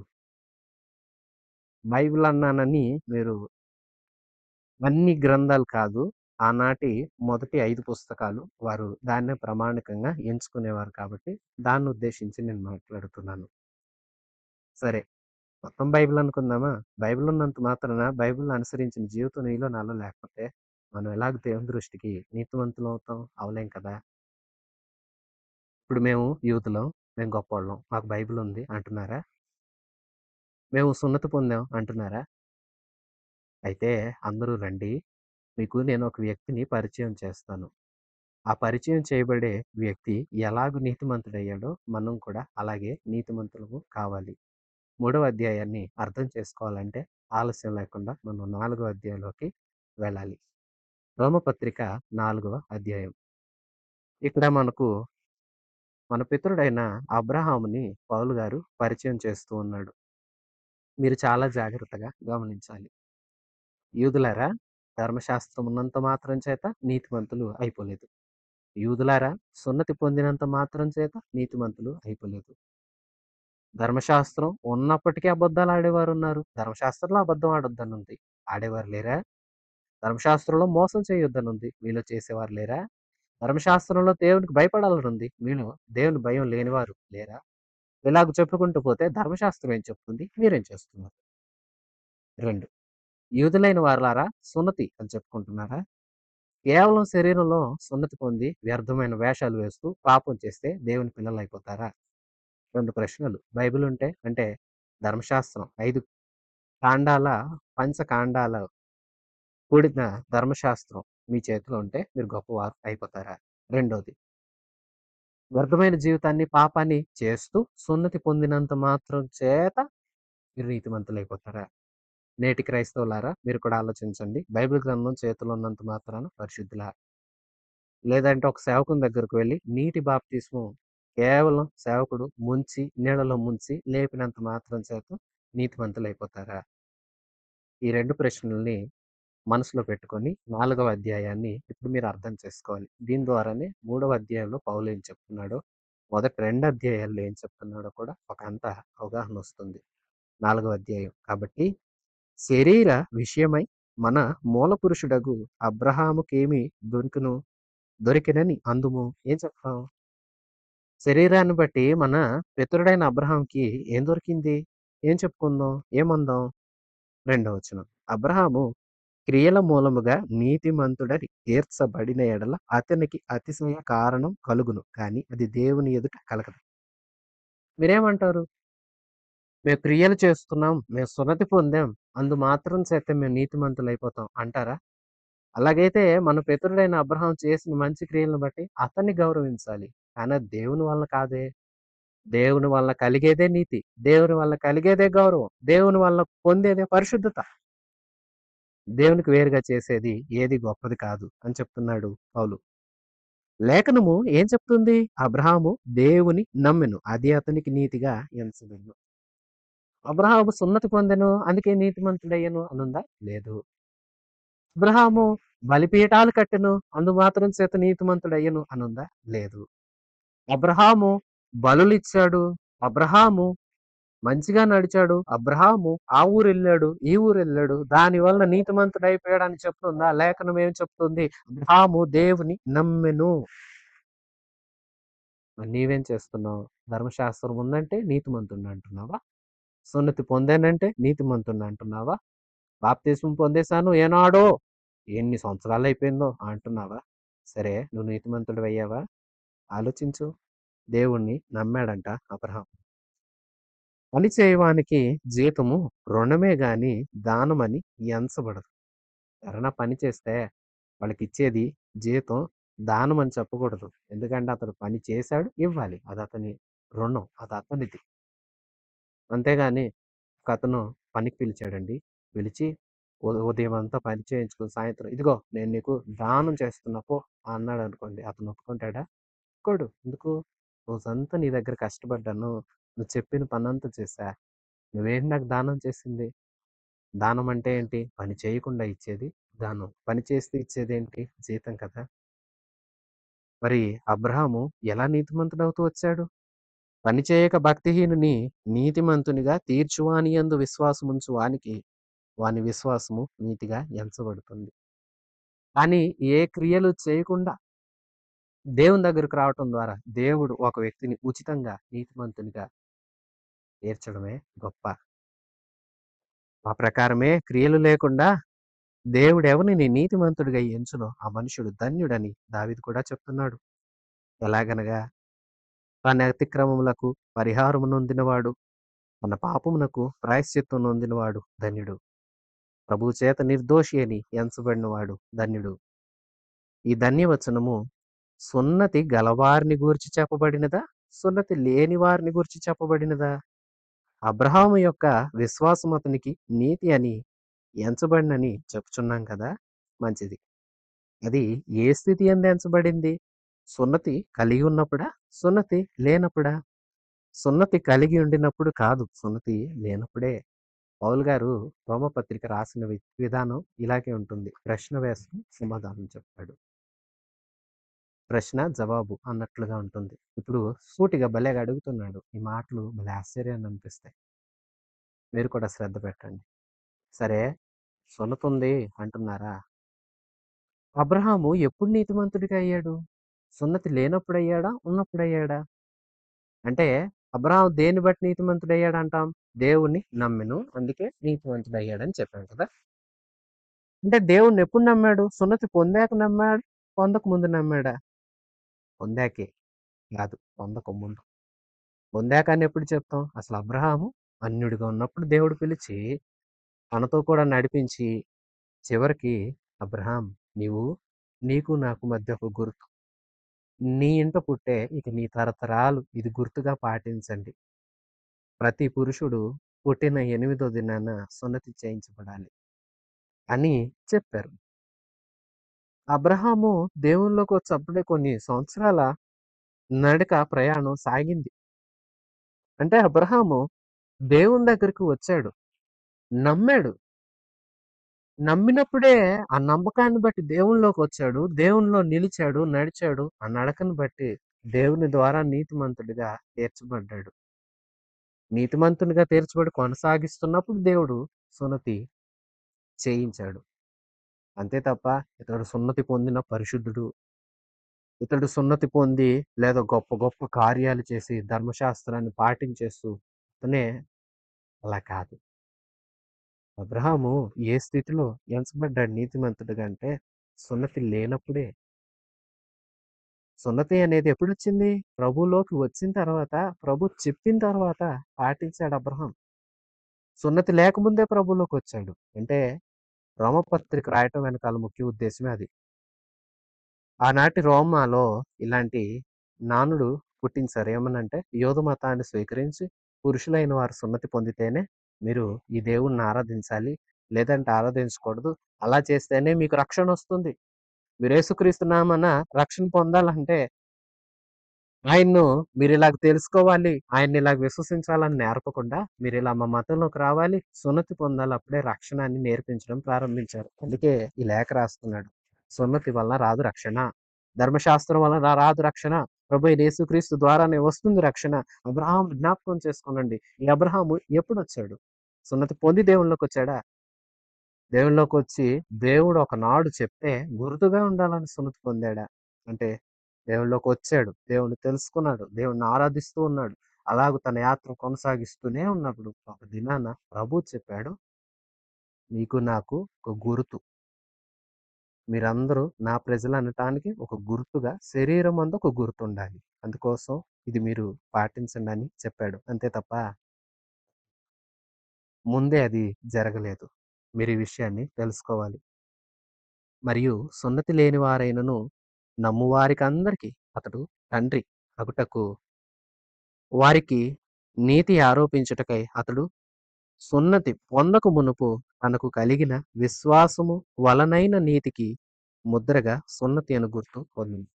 బైబిల్ అన్నానని మీరు అన్ని గ్రంథాలు కాదు. ఆనాటి మొదటి 5 పుస్తకాలు వారు దాన్నే ప్రామాణికంగా ఎంచుకునేవారు కాబట్టి దాన్నుద్దేశించి నేను మాట్లాడుతున్నాను. సరే. మొత్తం బైబిల్ అనుకుందామా? బైబిల్ ఉన్నంత మాత్రాన బైబిల్‌ని అనుసరించిన జీవితం నీలో నాలో లేకపోతే మనం ఎలాగ దేవుని దృష్టికి నీతిమంతులం అవుతాం? అవ్వలేం కదా! ఇప్పుడు మేము యూతులం, మేము గొప్పోళ్ళం, మాకు బైబిల్ ఉంది అంటున్నారా? మేము సున్నతి పొందాం అంటున్నారా? అయితే అందరూ రండి. మీకు నేను ఒక వ్యక్తిని పరిచయం చేస్తాను. ఆ పరిచయం చేయబడే వ్యక్తి ఎలాగ నీతిమంతుడయ్యాడో మనం కూడా అలాగే నీతిమంతులము కావాలి. 3వ అధ్యాయాన్ని అర్థం చేసుకోవాలంటే ఆలస్యం లేకుండా మనం 4వ అధ్యాయంలోకి వెళ్ళాలి. రోమపత్రిక 4వ అధ్యాయం. ఇక్కడ మనకు మన పితరుడైన అబ్రహాముని పౌలు గారు పరిచయం చేస్తూ ఉన్నాడు. మీరు చాలా జాగ్రత్తగా గమనించాలి. యూదులారా, ధర్మశాస్త్రం ఉన్నంత మాత్రం చేత నీతిమంతులు అయిపోలేదు. యూదులారా, సున్నతి పొందినంత మాత్రం చేత నీతిమంతులు అయిపోలేదు. ధర్మశాస్త్రం ఉన్నప్పటికీ అబద్ధాలు ఆడేవారు ఉన్నారు. ధర్మశాస్త్రంలో అబద్ధం ఆడొద్దని ఉంది. ఆడేవారు లేరా? ధర్మశాస్త్రంలో మోసం చేయొద్దని ఉంది. మీలో చేసేవారు లేరా? ధర్మశాస్త్రంలో దేవునికి భయపడాలని ఉంది. మీలో దేవుని భయం లేనివారు లేరా? ఇలాగ చెప్పుకుంటూ పోతే ధర్మశాస్త్రం ఏం చెప్తుంది? మీరేం చేస్తున్నారు? 2. యూదులైన వారలారా, సున్నతి అని చెప్పుకుంటున్నారా? కేవలం శరీరంలో సున్నతి పొంది వ్యర్థమైన వేషాలు వేస్తూ పాపం చేస్తే దేవుని పిల్లలైపోతారా? 2 ప్రశ్నలు. బైబిల్ ఉంటే అంటే ధర్మశాస్త్రం 5 కాండాల పంచకాండాల కూడిన ధర్మశాస్త్రం మీ చేతిలో ఉంటే మీరు గొప్పవారు అయిపోతారా? రెండోది, వ్యర్థమైన జీవితాన్ని, పాపాన్ని చేస్తూ సున్నతి పొందినంత మాత్రం చేత మీరు నీతిమంతులైపోతారా? నేటి క్రైస్తవులారా, మీరు కూడా ఆలోచించండి. బైబిల్ గ్రంథం చేతిలో ఉన్నంత మాత్రాన పరిశుద్ధులా? లేదంటే ఒక సేవకుని దగ్గరకు వెళ్ళి నీటి బాప్తిస్మం కేవలం సేవకుడు ముంచి, నీళ్ళలో ముంచి లేపినంత మాత్రం చేత నీతిమంతులైపోతారా? ఈ 2 ప్రశ్నల్ని మనసులో పెట్టుకొని 4వ అధ్యాయాన్ని ఇప్పుడు మీరు అర్థం చేసుకోవాలి. దీని ద్వారానే 3వ అధ్యాయంలో పౌలు ఏం చెప్తున్నాడో, మొదటి 2 అధ్యాయాల్లో ఏం చెప్తున్నాడో కూడా ఒక అంత అవగాహన వస్తుంది. 4వ అధ్యాయం. కాబట్టి శరీర విషయమై మన మూల పురుషుడగు అబ్రహాముకేమి దొరికెనని అందుము. ఏం చెప్తాం? శరీరాన్ని బట్టి మన పితరుడైన అబ్రహాంకి ఏం దొరికింది? ఏం చెప్పుకుందాం? ఏమందాం? రెండవ వచనం. అబ్రహాము క్రియల మూలముగా నీతిమంతుడని తీర్చబడిన ఎడల అతనికి అతిశయ కారణం కలుగును. కానీ అది దేవుని ఎదుట కలగదు. మీరేమంటారు? మేము క్రియలు చేస్తున్నాం, మేము సున్నతి పొందాం, అందు మాత్రం చేత మేము నీతిమంతులైపోతాం అంటారా? అలాగైతే మన పితరుడైన అబ్రహాం చేసిన మంచి క్రియలను బట్టి అతన్ని గౌరవించాలి. కానీ అది దేవుని వల్ల కాదే. దేవుని వల్ల కలిగేదే నీతి. దేవుని వల్ల కలిగేదే గౌరవం. దేవుని వల్ల పొందేదే పరిశుద్ధత. దేవునికి వేరుగా చేసేది ఏది గొప్పది కాదు అని చెప్తున్నాడు పౌలు. లేఖనము ఏం చెప్తుంది? అబ్రహాము దేవుని నమ్మెను, అది అతనికి నీతిగా ఎంచబడెను. అబ్రహాము సున్నతి పొందెను, అందుకే నీతిమంతుడయ్యను అనుందా? లేదు. అబ్రహాము బలిపీఠాలు కట్టెను, అందుమాత్రం చేత నీతిమంతుడయ్యను అనుందా? లేదు. అబ్రహాము బలులిచ్చాడు, అబ్రహాము మంచిగా నడిచాడు, అబ్రహాము ఆ ఊరు వెళ్ళాడు, ఈ ఊరు వెళ్ళాడు, దాని వలన నీతిమంతుడు అయిపోయాడు అని చెప్తుందా? లేఖనం ఏం చెప్తుంది? అబ్రహాము దేవుని నమ్మెను. మరి నీవేం చేస్తున్నావు? ధర్మశాస్త్రం ఉందంటే నీతిమంతుడిని అంటున్నావా? సున్నతి పొందానంటే నీతిమంతుడిని అంటున్నావా? బాప్తిస్మం పొందేశాను ఏనాడో, ఎన్ని సంవత్సరాలు అయిపోయిందో అంటున్నావా? సరే, నువ్వు నీతిమంతుడు అయ్యావా? ఆలోచించు. దేవుణ్ణి నమ్మాడంట అబ్రహాం. పని చేయవానికి జీతము రుణమే గాని దానమని ఎంచబడదు. ఎవరైనా పని చేస్తే వాళ్ళకి ఇచ్చేది జీతం దానం అని చెప్పకూడదు. ఎందుకంటే అతడు పని చేశాడు, ఇవ్వాలి. అది అతని రుణం, అది అతనిది. అంతేగాని ఒక అతను పనికి పిలిచాడండి, పిలిచి ఉదయం అంతా పని చేయించుకుని సాయంత్రం ఇదిగో నేను నీకు దానం చేస్తున్నా పో అన్నాడు అనుకోండి, అతను ఒప్పుకుంటాడా? ఒప్పుకోడు. ఎందుకు? రోజంతా నీ దగ్గర కష్టపడ్డాను, నువ్వు చెప్పిన పని అంతా చేశా, నువ్వేంటి నాకు దానం చేసింది? దానం అంటే ఏంటి? పని చేయకుండా ఇచ్చేది దానం. పని చేస్తే ఇచ్చేది ఏంటి? జీతం కదా. మరి అబ్రహాము ఎలా నీతిమంతుడవుతూ వచ్చాడు? పని చేయక భక్తిహీనుని నీతిమంతునిగా తీర్చువాని యందు విశ్వాసముంచు వానికి వాని విశ్వాసము నీతిగా ఎంచబడుతుంది. కానీ ఏ క్రియలు చేయకుండా దేవుని దగ్గరకు రావటం ద్వారా దేవుడు ఒక వ్యక్తిని ఉచితంగా నీతిమంతునిగా తీర్చడమే గొప్ప. ఆ ప్రకారమే క్రియలు లేకుండా దేవుడు ఎవరిని నీతిమంతుడిగా ఎంచునో ఆ మనుషుడు ధన్యుడని దావీదు కూడా చెప్తున్నాడు. ఎలాగనగా తన అతిక్రమములకు పరిహారము నొందినవాడు, తన పాపమునకు ప్రాయశ్చిత్తం నొందినవాడు ధన్యుడు. ప్రభువు చేత నిర్దోషి అని ఎంచబడినవాడు ధన్యుడు. ఈ ధన్యవచనము సున్నతి గలవారిని గూర్చి చెప్పబడినదా? సున్నతి లేని వారిని గూర్చి చెప్పబడినదా? అబ్రహాము యొక్క విశ్వాసం అతనికి నీతి అని ఎంచబడినని చెప్పుచున్నాం కదా. మంచిది. అది ఏ స్థితి యందు ఎంచబడింది? సున్నతి కలిగి ఉన్నప్పుడా? సున్నతి లేనప్పుడా? సున్నతి కలిగి ఉండినప్పుడు కాదు, సున్నతి లేనప్పుడే. పౌలు గారు రోమపత్రిక రాసిన విధానం ఇలాగే ఉంటుంది. ప్రశ్న వేస్తూ సమాధానం చెప్తాడు. ప్రశ్న జవాబు అన్నట్లుగా ఉంటుంది. ఇప్పుడు సూటిగా భలేగా అడుగుతున్నాడు. ఈ మాటలు భలే ఆశ్చర్యాన్ని అనిపిస్తాయి. మీరు కూడా శ్రద్ధ పెట్టండి. సరే, సున్నతి ఉంది అంటున్నారా? అబ్రహాము ఎప్పుడు నీతిమంతుడిగా అయ్యాడు? సున్నతి లేనప్పుడు అయ్యాడా? ఉన్నప్పుడు అయ్యాడా? అంటే అబ్రహాం దేన్ని బట్టి నీతిమంతుడయ్యాడు అంటాం? దేవుణ్ణి నమ్మెను, అందుకే నీతిమంతుడయ్యాడని చెప్పాం కదా. అంటే దేవుణ్ణి ఎప్పుడు నమ్మాడు? సున్నతి పొందాక నమ్మాడు, పొందక ముందు నమ్మాడా? పొందాకే, కాదు పొందక ముందు. పొందాక అని ఎప్పుడు చెప్తాం? అసలు అబ్రహాము అన్యుడిగా ఉన్నప్పుడు దేవుడు పిలిచి తనతో కూడా నడిపించి చివరికి అబ్రహాం, నీకు నాకు మధ్య ఒక గుర్తు, నీ ఇంట పుట్టే ఇక నీ తరతరాలు ఇది గుర్తుగా పాటించండి. ప్రతి పురుషుడు పుట్టిన 8వ దినాన సున్నతి చేయించబడాలి అని చెప్పారు. అబ్రహాము దేవునిలోకి వచ్చప్పుడే కొన్ని సంవత్సరాల నడక ప్రయాణం సాగింది. అంటే అబ్రహాము దేవుని దగ్గరికి వచ్చాడు, నమ్మాడు. నమ్మినప్పుడే ఆ నమ్మకాన్ని బట్టి దేవునిలోకి వచ్చాడు, దేవునిలో నిలిచాడు, నడిచాడు. ఆ నడకను బట్టి దేవుని ద్వారా నీతిమంతుడిగా తీర్చబడ్డాడు. నీతిమంతునిగా తీర్చబడి కొనసాగిస్తున్నప్పుడు దేవుడు సున్నతి చేయించాడు. అంతే తప్ప ఇతడు సున్నతి పొందిన పరిశుద్ధుడు, ఇతడు సున్నతి పొంది లేదా గొప్ప గొప్ప కార్యాలు చేసి ధర్మశాస్త్రాన్ని పాటించేస్తూ అతనే అలా కాదు. అబ్రహాము ఏ స్థితిలో ఎంచబడ్డాడు నీతిమంతుడిగా అంటే సున్నతి లేనప్పుడే. సున్నతి అనేది ఎప్పుడు వచ్చింది? ప్రభులోకి వచ్చిన తర్వాత, ప్రభు చెప్పిన తర్వాత పాటించాడు అబ్రహాం. సున్నతి లేకముందే ప్రభులోకి వచ్చాడు. అంటే రోమపత్రిక రాయటం వెనకాల ముఖ్య ఉద్దేశమే అది. ఆనాటి రోమాలో ఇలాంటి నానుడు పుట్టించారు. ఏమనంటే యోధ మతాన్ని స్వీకరించి పురుషులైన వారు సున్నతి పొందితేనే మీరు ఈ దేవుణ్ణి ఆరాధించాలి, లేదంటే ఆరాధించకూడదు. అలా చేస్తేనే మీకు రక్షణొస్తుంది. మీరు యేసుక్రీస్తు నామాన రక్షణ పొందాలంటే ఆయన్ను మీరిలాగ తెలుసుకోవాలి, ఆయన్నిలాగ విశ్వసించాలని నేర్పకుండా, మీరిలా మా మతంలోకి రావాలి, సున్నతి పొందాలి, అప్పుడే రక్షణ అని నేర్పించడం ప్రారంభించారు. అందుకే ఈ లేఖ రాస్తున్నాడు. సున్నతి వలన రాదు రక్షణ. ధర్మశాస్త్రం వలన రాదు రక్షణ. ప్రభు యేసుక్రీస్తు ద్వారానే వస్తుంది రక్షణ. అబ్రహాం జ్ఞాపకం చేసుకోనండి. ఈ అబ్రహాము ఎప్పుడొచ్చాడు? సున్నతి పొంది దేవునిలోకొచ్చాడా? దేవునిలోకొచ్చి దేవుడు ఒకనాడు చెప్తే గుర్తుగా ఉండాలని సున్నతి పొందాడా? అంటే దేవునిలోకొచ్చాడు. దేవుణ్ణి తెలుసుకున్నాడు. దేవుణ్ణి ఆరాధిస్తూ ఉన్నాడు. అలాగ తన యాత్ర కొనసాగిస్తూనే ఉన్నప్పుడు ఒక దినాన ప్రభువు చెప్పాడు, నీకు నాకు ఒక గుర్తు. మీరందరూ నా ప్రజలనటానికి ఒక గుర్తుగా శరీరమందు ఒక గుర్తుండాలి. అందుకోసం ఇది మీరు పాటించండని చెప్పాడు. అంతే తప్ప ముందే అది జరగలేదు. మీరు ఈ విషయాన్ని తెలుసుకోవాలి. మరియు సున్నతి లేని వారైనను నమ్మువారికందరికి అతడు తండ్రి అగుటకు వారికి నీతి ఆరోపించుటకై అతడు సున్నతి పొందక మునుపు తనకు కలిగిన విశ్వాసము వలనైన నీతికి ముద్రగా సున్నతి అను గుర్తు పొందింది.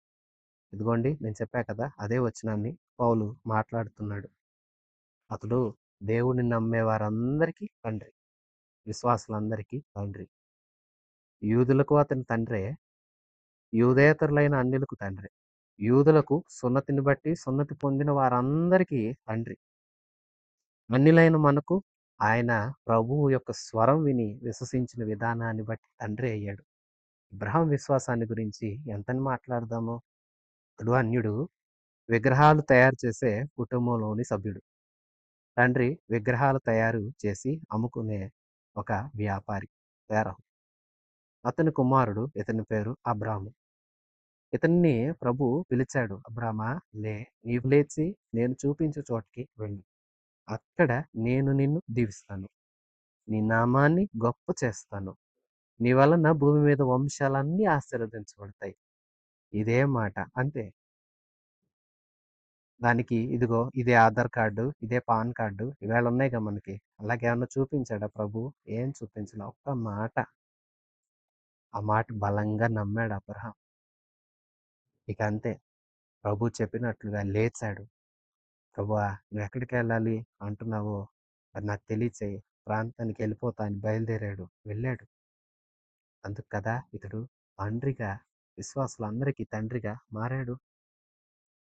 ఇదిగోండి నేను చెప్పా కదా, అదే వచనాన్ని పౌలు మాట్లాడుతున్నాడు. అతడు దేవుని నమ్మే వారందరికీ తండ్రి, విశ్వాసులందరికీ తండ్రి. యూదులకు అతని తండ్రే, యూదేతరులైన అన్యులకు తండ్రి. యూదులకు సున్నతిని బట్టి సున్నతి పొందిన వారందరికీ తండ్రి. అన్యులైన మనకు ఆయన ప్రభువు యొక్క స్వరం విని విశ్వసించిన విధానాన్ని బట్టి తండ్రి అయ్యాడు. అబ్రహాం విశ్వాసాన్ని గురించి ఎంతని మాట్లాడదామో. అతడు అన్యుడు, విగ్రహాలు తయారు చేసే కుటుంబంలోని సభ్యుడు. తండ్రి విగ్రహాలు తయారు చేసి అమ్ముకునే ఒక వ్యాపారి, తేరహు. అతని కుమారుడు, ఇతని పేరు అబ్రాము. ఇతన్ని ప్రభు పిలిచాడు, అబ్రామా లే, నీవు లేచి నేను చూపించు చోటికి వెళ్ళు. అక్కడ నేను నిన్ను దీవిస్తాను, నీ నామాన్ని గొప్ప చేస్తాను, నీ వలన భూమి మీద వంశాలన్నీ ఆశీర్వదించబడతాయి. ఇదే మాట అంతే. దానికి ఇదిగో ఇదే ఆధార్ కార్డు, ఇదే పాన్ కార్డు ఇవాళ ఉన్నాయిగా మనకి. అలాగేమన్నా చూపించాడా ప్రభు? ఏం చూపించలే. ఒక్క మాట. ఆ మాట బలంగా నమ్మాడు అబ్రహాం. ఇక అంతే. ప్రభు చెప్పినట్లుగా లేచాడు. ప్రభువా, నువ్వు ఎక్కడికి వెళ్ళాలి అంటున్నావో అది నాకు తెలియచేయి, ప్రాంతానికి వెళ్ళిపోతా అని బయలుదేరాడు, వెళ్ళాడు. అందుకు కదా ఇతడు తండ్రిగా, విశ్వాసులందరికీ తండ్రిగా మారాడు.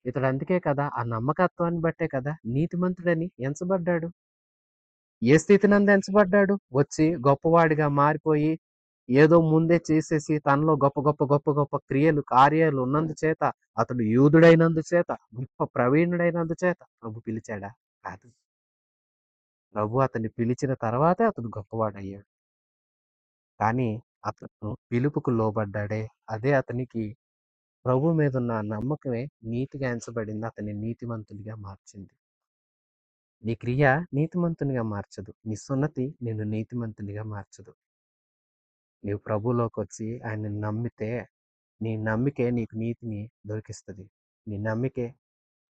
ఇతడు అందుకే కదా, ఆ నమ్మకత్వాన్ని బట్టే కదా నీతిమంతుడని ఎంచబడ్డాడు. ఏ స్థితినందు ఎంచబడ్డాడు? వచ్చి గొప్పవాడిగా మారిపోయి ఏదో ముందే చేసేసి తనలో గొప్ప గొప్ప గొప్ప గొప్ప క్రియలు కార్యాలు ఉన్నందు చేత, అతడు యూదుడైనందు చేత, గొప్ప ప్రవీణుడైనందు చేత ప్రభు పిలిచాడా? కాదు. ప్రభు అతన్ని పిలిచిన తర్వాతే అతడు గొప్పవాడయ్యాడు. కానీ అతను పిలుపుకు లోబడ్డాడే, అదే అతనికి ప్రభు మీద ఉన్న నమ్మకమే నీతిగా ఎంచబడింది, అతన్ని నీతిమంతునిగా మార్చింది. నీ క్రియ నీతిమంతునిగా మార్చదు, నీ సున్నతి నిన్ను నీతిమంతునిగా మార్చదు. నీవు ప్రభువులోకి వచ్చి ఆయన్ని నమ్మితే నీ నమ్మికే నీకు నీతిని దొరికిస్తుంది. నీ నమ్మికే,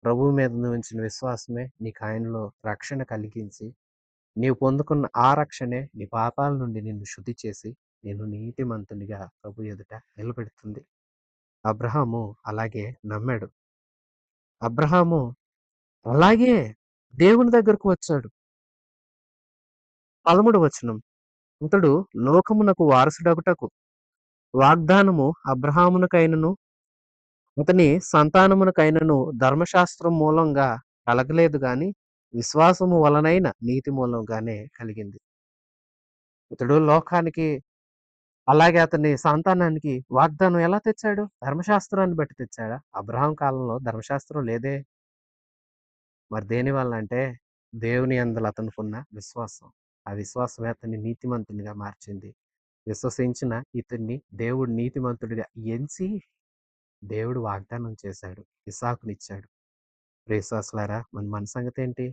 ప్రభువు మీద నువ్వు ఉంచిన విశ్వాసమే నీకు ఆయనలో రక్షణ కలిగించి, నీవు పొందుకున్న ఆ రక్షణే నీ పాపాల నుండి నిన్ను శుద్ధి చేసి నేను నీతిమంతునిగా ప్రభు ఎదుట నిలబెడుతుంది. అబ్రహాము అలాగే నమ్మాడు. అబ్రహాము అలాగే దేవుని దగ్గరకు వచ్చాడు. 13వ వచనం, ఇతడు లోకమునకు వారసుడగుటకు వాగ్దానము అబ్రహామునకైనను అతని సంతానమునకైనను ధర్మశాస్త్రం మూలంగా కలగలేదు గాని విశ్వాసము వలనైన నీతి మూలంగానే కలిగింది. ఇతడు లోకానికి, అలాగే అతని సంతానానికి వాగ్దానం ఎలా తెచ్చాడు? ధర్మశాస్త్రాన్ని బట్టి తెచ్చాడా? అబ్రహాం కాలంలో ధర్మశాస్త్రం లేదే. మరి దేని వల్ల అంటే దేవుని యందల అతనుకున్న విశ్వాసం. ఆ విశ్వాసమే అతన్ని నీతిమంతునిగా మార్చింది. విశ్వసించిన ఇతన్ని దేవుడు నీతిమంతుడిగా ఎంచి దేవుడు వాగ్దానం చేశాడు, ఇస్సాకునిచ్చాడు. విశ్వాసులారా, మన సంగతి ఏంటి?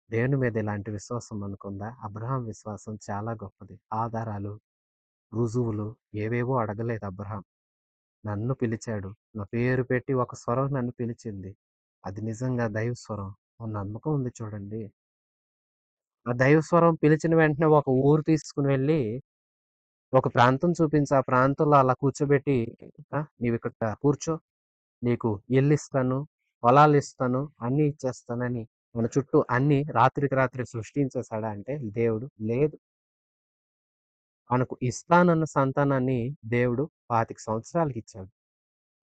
దేవుని మీద ఇలాంటి విశ్వాసం మనకుందా? అబ్రహాం విశ్వాసం చాలా గొప్పది. ఆధారాలు, రుజువులు ఏవేవో అడగలేదు అబ్రహాం. నన్ను పిలిచాడు, నా పేరు పెట్టి ఒక స్వరం నన్ను పిలిచింది, అది నిజంగా దైవ స్వరం. ఓ నమ్మకం ఉంది చూడండి. ఆ దైవ స్వరం పిలిచిన వెంటనే ఒక ఊరు తీసుకొని వెళ్ళి, ఒక ప్రాంతం చూపించి, ఆ ప్రాంతంలో అలా కూర్చోబెట్టి, "నీవిక్కడ కూర్చో. నీకు ఇల్లిస్తాను, పొలాలిస్తాను, అన్నీ ఇచ్చేస్తానని" మన చుట్టూ అన్నీ రాత్రికి రాత్రి సృష్టించేసాడా అంటే దేవుడు లేదు. మనకు ఇస్తానన్న సంతానాన్ని దేవుడు 25 సంవత్సరాలకిచ్చాడు.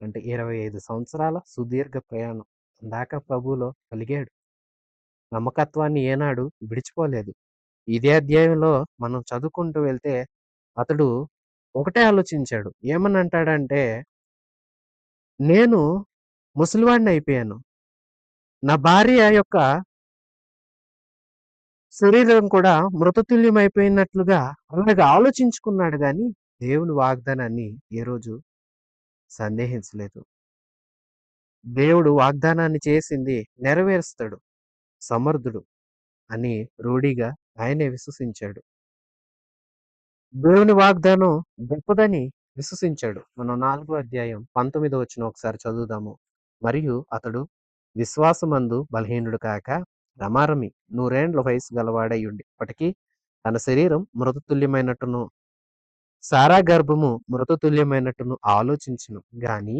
అంటే 25 సంవత్సరాల సుదీర్ఘ ప్రయాణం దాకా ప్రభువులో కలిగాడు. నమ్మకత్వాన్ని ఏనాడు విడిచిపోలేదు. ఇదే అధ్యాయంలో మనం చదువుకుంటూ వెళ్తే అతడు ఒకటే ఆలోచించాడు. ఏమని అంటాడంటే, "నేను ముసలివాడినయిపోయాను. నా భార్య యొక్క శరీరం కూడా మృతతుల్యమైపోయినట్లుగా" అలాగా ఆలోచించుకున్నాడు గాని, దేవుని వాగ్దానాన్ని ఏ రోజు సందేహించలేదు. దేవుడు వాగ్దానాన్ని చేసింది నెరవేరుస్తాడు. సమర్థుడు అని రూఢిగా ఆయనే విశ్వసించాడు. దేవుని వాగ్దానం గొప్పదని విశ్వసించాడు. మనం 4 అధ్యాయం 19 వచనం ఒకసారి చదువుదాము. మరియు అతడు విశ్వాసమందు బలహీనుడు కాక రమారమి 100 ఏండ్ల వయసు గలవాడై ఇప్పటికీ తన శరీరం మృతతుల్యమైనట్టును సారా గర్భము మృతతుల్యమైనట్టును ఆలోచించును గాని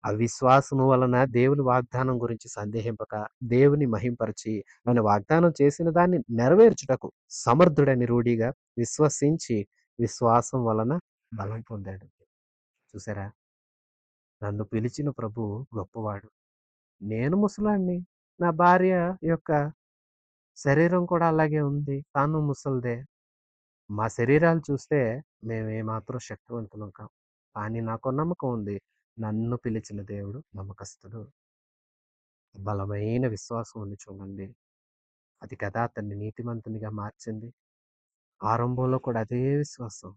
అవిశ్వాసము వలన దేవుని వాగ్దానం గురించి సందేహింపక దేవుని మహింపరచి ఆయన వాగ్దానం చేసిన దాన్ని నెరవేర్చుటకు సమర్థుడని రూఢిగా విశ్వసించి విశ్వాసం వలన బలం పొందాడు. చూసారా? నన్ను పిలిచిన ప్రభు గొప్పవాడు. నేను ముసలాడిని. నా భార్య యొక్క శరీరం కూడా అలాగే ఉంది. తాను ముసలిదే. మా శరీరాలు చూస్తే మేమేమాత్రం శక్తివంతులం కాం. కానీ నాకో నమ్మకం ఉంది. నన్ను పిలిచిన దేవుడు నమ్మకస్తుడు. బలమైన విశ్వాసం ఉంది చూడండి. అది కదా అతన్ని నీతిమంతునిగా మార్చింది. ఆరంభంలో కూడా అదే విశ్వాసం.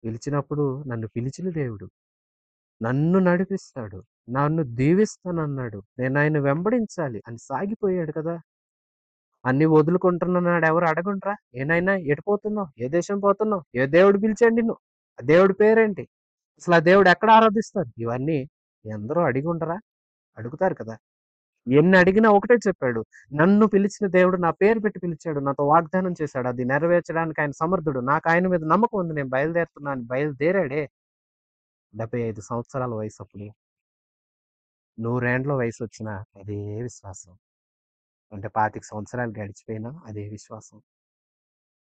పిలిచినప్పుడు నన్ను పిలిచిన దేవుడు. నన్ను నడిపిస్తాడు. నన్ను దీవిస్తానన్నాడు. నేనాయన వెంబడించాలి అని సాగిపోయాడు కదా! అన్నీ వదులుకుంటున్నాడు ఎవరు అడగండ్రా? "ఏ నాయనా ఎటు పోతున్నావు? ఏ దేశం పోతున్నావు? ఏ దేవుడు పిలిచాడు నిన్ను? ఆ దేవుడి పేరేంటి? అసలు ఆ దేవుడు ఎక్కడ ఆరాధిస్తారు?" ఇవన్నీ ఎందరో అడిగుండరా? అడుగుతారు కదా! ఎన్ని అడిగినా ఒకటే చెప్పాడు. నన్ను పిలిచిన దేవుడు నా పేరు పెట్టి పిలిచాడు. నాతో వాగ్దానం చేశాడు. అది నెరవేర్చడానికి ఆయన సమర్థుడు. నాకు ఆయన మీద నమ్మకం ఉంది. నేను బయలుదేరుతున్నాను. బయలుదేరాడే. 75 సంవత్సరాల వయసప్పుడు. 100 ఏండ్ల వయసొచ్చినా అదే విశ్వాసం. అంటే 25 సంవత్సరాలు గడిచిపోయినా అదే విశ్వాసం.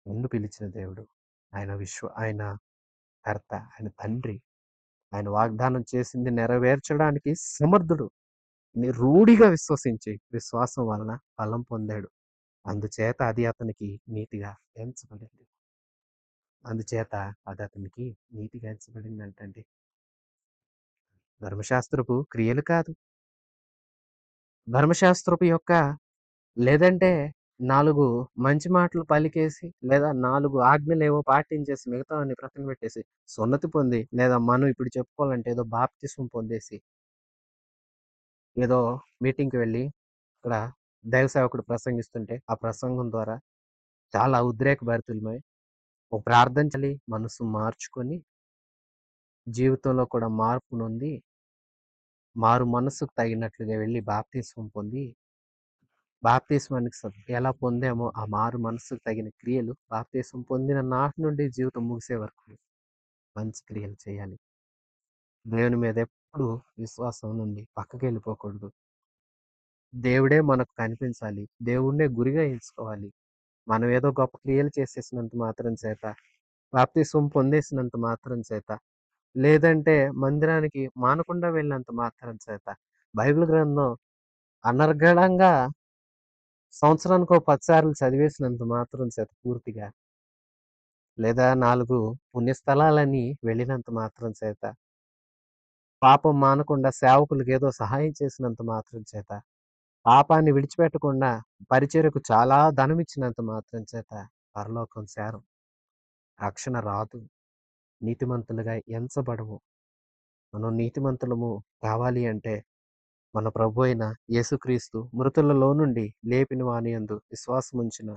నన్ను పిలిచిన దేవుడు. ఆయన కర్త. ఆయన తండ్రి. ఆయన వాగ్దానం చేసింది నెరవేర్చడానికి సమర్థుడు. రూఢిగా విశ్వసించి విశ్వాసం వలన బలం పొందాడు. అందుచేత అది అతనికి నీతిగా ఎంచబడింది. అందుచేత అది అతనికి నీతిగా ఎంచబడిందంటండి. ధర్మశాస్త్రపు క్రియలు కాదు. ధర్మశాస్త్రపు యొక్క లేదంటే 4 మంచి మాటలు పలికేసి, లేదా 4 ఆజ్ఞలేవో పాటించేసి మిగతావన్నీ ప్రక్కన పెట్టేసి, సున్నతి పొంది, లేదా మనం ఇప్పుడు చెప్పుకోవాలంటే ఏదో బాప్తిస్మం పొందేసి, ఏదో మీటింగ్‌కి వెళ్ళి, అక్కడ దైవ సేవకుడు ప్రసంగిస్తుంటే, ఆ ప్రసంగం ద్వారా చాలా ఉద్రేకభరితులమై, ఒక ప్రార్థన చేయాలి, మనసు మార్చుకొని, జీవితంలో కూడా మార్పు నొంది, మారు మనస్సుకు తగినట్లుగా వెళ్ళి బాప్తిస్మం పొంది, బాప్తిస్మానికి ఎలా పొందామో ఆ మారు మనస్సుకు తగిన క్రియలు బాప్తిస్మం పొందిన నాటి నుండి జీవితం ముగిసే వరకు మంచి క్రియలు చేయాలి. దేవుని మీద ఎప్పుడు విశ్వాసం నుండి పక్కకి వెళ్ళిపోకూడదు. దేవుడే మనకు కనిపించాలి. దేవుడినే గురిగా ఎంచుకోవాలి. మనం ఏదో గొప్ప క్రియలు చేసేసినంత మాత్రం చేత, బాప్తిస్మం పొందేసినంత మాత్రం చేత, లేదంటే మందిరానికి మానకుండా వెళ్ళినంత మాత్రం చేత, బైబిల్ గ్రంథం అనర్గళంగా సంవత్సరానికో 10 సార్లు చదివేసినంత మాత్రం చేత పూర్తిగా, లేదా 4 పుణ్యస్థలాలని వెళ్ళినంత మాత్రం చేత, పాపం మానకుండా సేవకులకు ఏదో సహాయం చేసినంత మాత్రం చేత, పాపాన్ని విడిచిపెట్టకుండా పరిచర్యకు చాలా ధనమిచ్చినంత మాత్రం చేత పరలోకం చేరం. రక్షణ రాదు. నీతిమంతులుగా ఎంచబడము. మనం నీతిమంతులము కావాలి అంటే మన ప్రభు అయిన యేసుక్రీస్తు మృతులలో నుండి లేపిన వాని యందు విశ్వాసముంచిన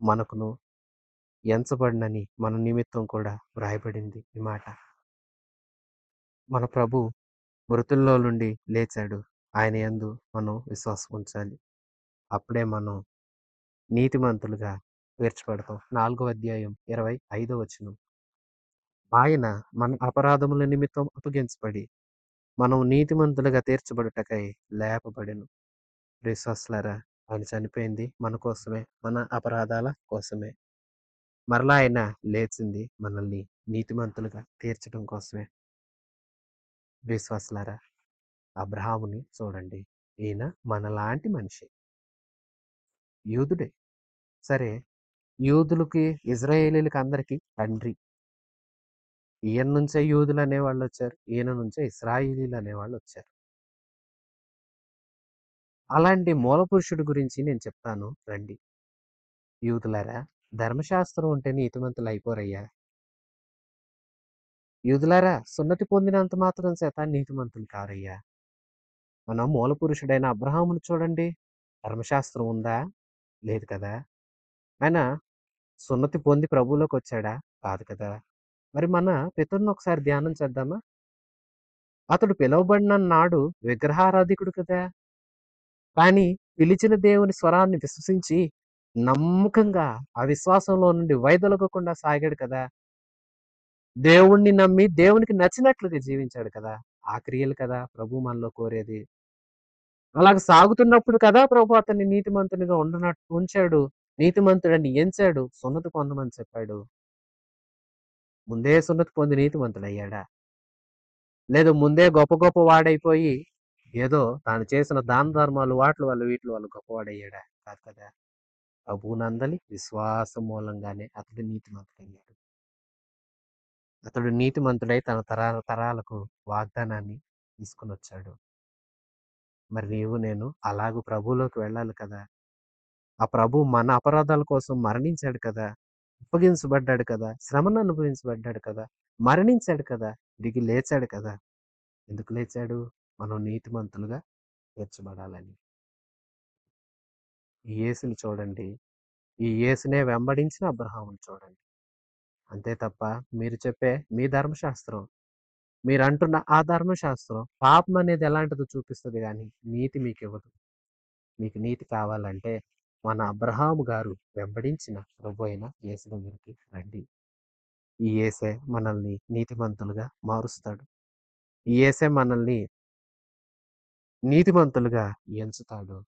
మనకును ఎంచబడినని మన నిమిత్తం కూడా వ్రాయబడింది ఈ మాట. మన ప్రభు మృతుల్లో నుండి లేచాడు. ఆయన యందు మనం విశ్వాసం ఉంచాలి. అప్పుడే మనం నీతిమంతులుగా తీర్చబడతాం. 4వ అధ్యాయం 25వ వచనం. ఆయన మన అపరాధముల నిమిత్తం అప్పగించబడి మనం నీతిమంతులుగా తీర్చబడుటకై లేపబడెను. విశ్వాసులారా, ఆయన చనిపోయింది మన కోసమే, మన అపరాధాల కోసమే. మరలా ఆయన లేచింది మనల్ని నీతిమంతులుగా తీర్చడం కోసమే. విశ్వాసులారా, అబ్రహాముని చూడండి. ఈయన మనలాంటి మనిషి, యూదుడే. సరే, యూదులకి, ఇజ్రాయేలీలకి అందరికీ తండ్రి. ఈయన నుంచే యూదులు అనేవాళ్ళు వచ్చారు, ఈయన నుంచే ఇశ్రాయేలీలు అనేవాళ్ళు వచ్చారు. అలాంటి మూల పురుషుడి గురించి నేను చెప్తాను రండి. యూదులారా, ధర్మశాస్త్రం ఉంటే నీతిమంతులు అయిపోరయ్యా. యూదులారా, సున్నతి పొందినంత మాత్రం చేత నీతిమంతులు కారయ్యా. మన మూల పురుషుడైన అబ్రహామును చూడండి. ధర్మశాస్త్రం ఉందా? లేదు కదా. ఆయన సున్నతి పొంది ప్రభువులోకి వచ్చాడా? కాదు కదా. మరి మన పితరుని ఒకసారి ధ్యానం చేద్దామా? అతడు పిలువబడిన నాడు విగ్రహారాధికుడు కదా. కానీ పిలిచిన దేవుని స్వరాన్ని విశ్వసించి నమ్మకంగా ఆ విశ్వాసంలో నుండి వైదొలగకుండా సాగాడు కదా. దేవుణ్ణి నమ్మి దేవునికి నచ్చినట్లుగా జీవించాడు కదా. ఆ క్రియలు కదా ప్రభు మనలో కోరేది. అలాగ సాగుతున్నప్పుడు కదా ప్రభు అతన్ని నీతిమంతునిగా ఉంచాడు. నీతిమంతుడని ఎంచాడు. సున్నతి పొందమని చెప్పాడు. ముందే సున్నతి పొంది నీతిమంతుడయ్యాడా? లేదు ముందే గొప్ప గొప్ప వాడైపోయి ఏదో తాను చేసిన దాన ధర్మాలు వాటి వల్ల వీటి వల్ల గొప్పవాడయ్యాడా? కాదు కదా. ప్రభువునందలి విశ్వాసం మూలంగానే అతడు నీతిమంతుడయ్యాడు. అతడు నీతిమంతుడై తన తరాలకు వాగ్దానాన్ని తీసుకుని వచ్చాడు. మరి నీవు నేను అలాగూ ప్రభువులోకి వెళ్ళాలి కదా. ఆ ప్రభు మన అపరాధాల కోసం మరణించాడు కదా, అప్పగించబడ్డాడు కదా, శ్రమను అనుభవించబడ్డాడు కదా, మరణించాడు కదా, తిరిగి లేచాడు కదా. ఎందుకు లేచాడు? మనం నీతిమంతులుగా తీర్చబడాలని. ఈ యేసుని చూడండి. ఈ యేసునే వెంబడించిన అబ్రహామును చూడండి. అంతే తప్ప మీరు చెప్పే మీ ధర్మశాస్త్రం, మీరు అంటున్న ఆ ధర్మశాస్త్రం పాపం అనేది ఎలాంటిదో చూపిస్తుంది కానీ నీతి మీకు ఇవ్వదు. మీకు నీతి కావాలంటే మన అబ్రహాము గారు వెంబడించిన ప్రభు అయిన యేసు దగ్గరికి రండి. ఈ యేసే మనల్ని నీతిమంతులుగా మారుస్తాడు. ఈ యేసే మనల్ని నీతిమంతులుగా ఎంచుతాడు.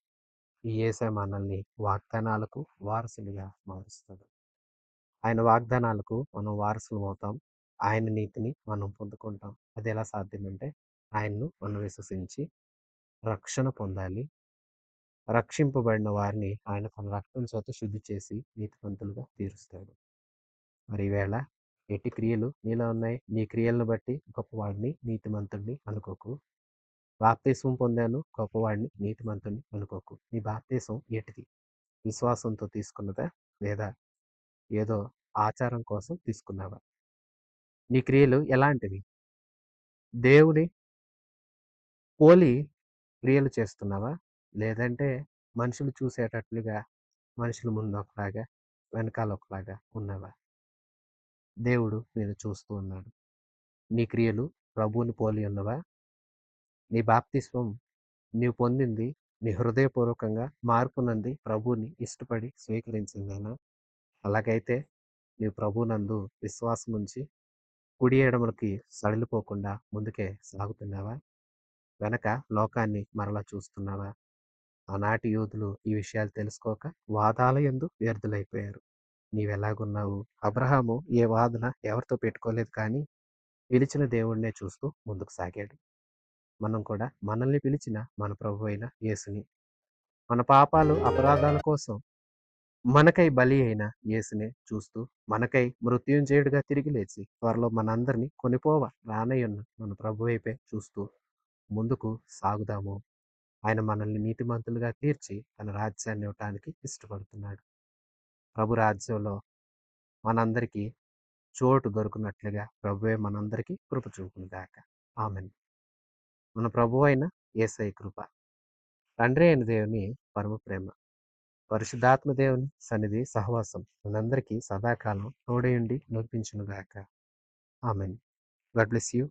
ఈ యేసే మనల్ని వాగ్దానాలకు వారసులుగా మారుస్తాడు. ఆయన వాగ్దానాలకు మనం వారసులం అవుతాం. ఆయన నీతిని మనం పొందుకుంటాం. అది ఎలా సాధ్యమంటే ఆయన్ను మనం విశ్వసించి రక్షణ పొందాలి. రక్షింపబడిన వారిని ఆయన తన రక్తం చేత శుద్ధి చేసి నీతిమంతులుగా తీరుస్తాడు. మరి ఈవేళ ఎట్టి క్రియలు నీలో ఉన్నాయి? నీ క్రియలను బట్టి గొప్పవాడిని, నీతిమంతుడిని అనుకోకు. బాప్తిస్మం పొందాను, గొప్పవాడిని, నీతిమంతుడిని అనుకోకు. నీ బాప్తిస్మం ఎటిది? విశ్వాసంతో తీసుకున్నదా? లేదా ఏదో ఆచారం కోసం తీసుకున్నావా? నీ క్రియలు ఎలాంటివి? దేవుని పోలి క్రియలు చేస్తున్నావా? లేదంటే మనుషులు చూసేటట్లుగా, మనుషుల ముందు ఒకలాగా, వెనకాల ఒకలాగా ఉన్నావా? దేవుడు నిన్ను చూస్తూ ఉన్నాడు. నీ క్రియలు ప్రభువుని పోలి ఉన్నవా? నీ బాప్తిస్మం నీవు పొందింది నీ హృదయపూర్వకంగా మార్పునంది ప్రభువుని ఇష్టపడి స్వీకరించిందేనా? అలాగైతే నీవు ప్రభువునందు విశ్వాసం ఉంచి కుడి ఎడమలకి సడలిపోకుండా ముందుకే సాగుతున్నావా? వెనక లోకాన్ని మరలా చూస్తున్నావా? ఆనాటి యూదులు ఈ విషయాలు తెలుసుకోక వాదాల యందు వ్యర్థులైపోయారు. నీవెలాగున్నావు? అబ్రహాము ఏ వాదన ఎవరితో పెట్టుకోలేదు కానీ పిలిచిన దేవుడినే చూస్తూ ముందుకు సాగాడు. మనం కూడా మనల్ని పిలిచిన మన ప్రభు అయిన యేసుని, మన పాపాలు అపరాధాల కోసం మనకై బలి అయిన యేసునే చూస్తూ, మనకై మృత్యుంజయుడిగా తిరిగి లేచి త్వరలో మనందరినీ కొనిపోవ రానయ్యున్న మన ప్రభు వైపే చూస్తూ ముందుకు సాగుదాము. ఆయన మనల్ని నీతిమంతులుగా తీర్చి తన రాజ్యాన్ని ఇవ్వటానికి ఇష్టపడుతున్నాడు. ప్రభు రాజ్యంలో మనందరికీ చోటు దొరుకున్నట్లుగా ప్రభువే మనందరికీ కృప చూపును గాక. ఆమేన్. మన ప్రభు అయిన యేసయ్య కృప, తండ్రి అయిన దేవుని పరమ ప్రేమ, పరిశుద్ధాత్మ దేవుని సన్నిధి సహవాసం మనందరికీ సదాకాలం తోడయుండి నడిపించును గాక. ఆమేన్. God bless you.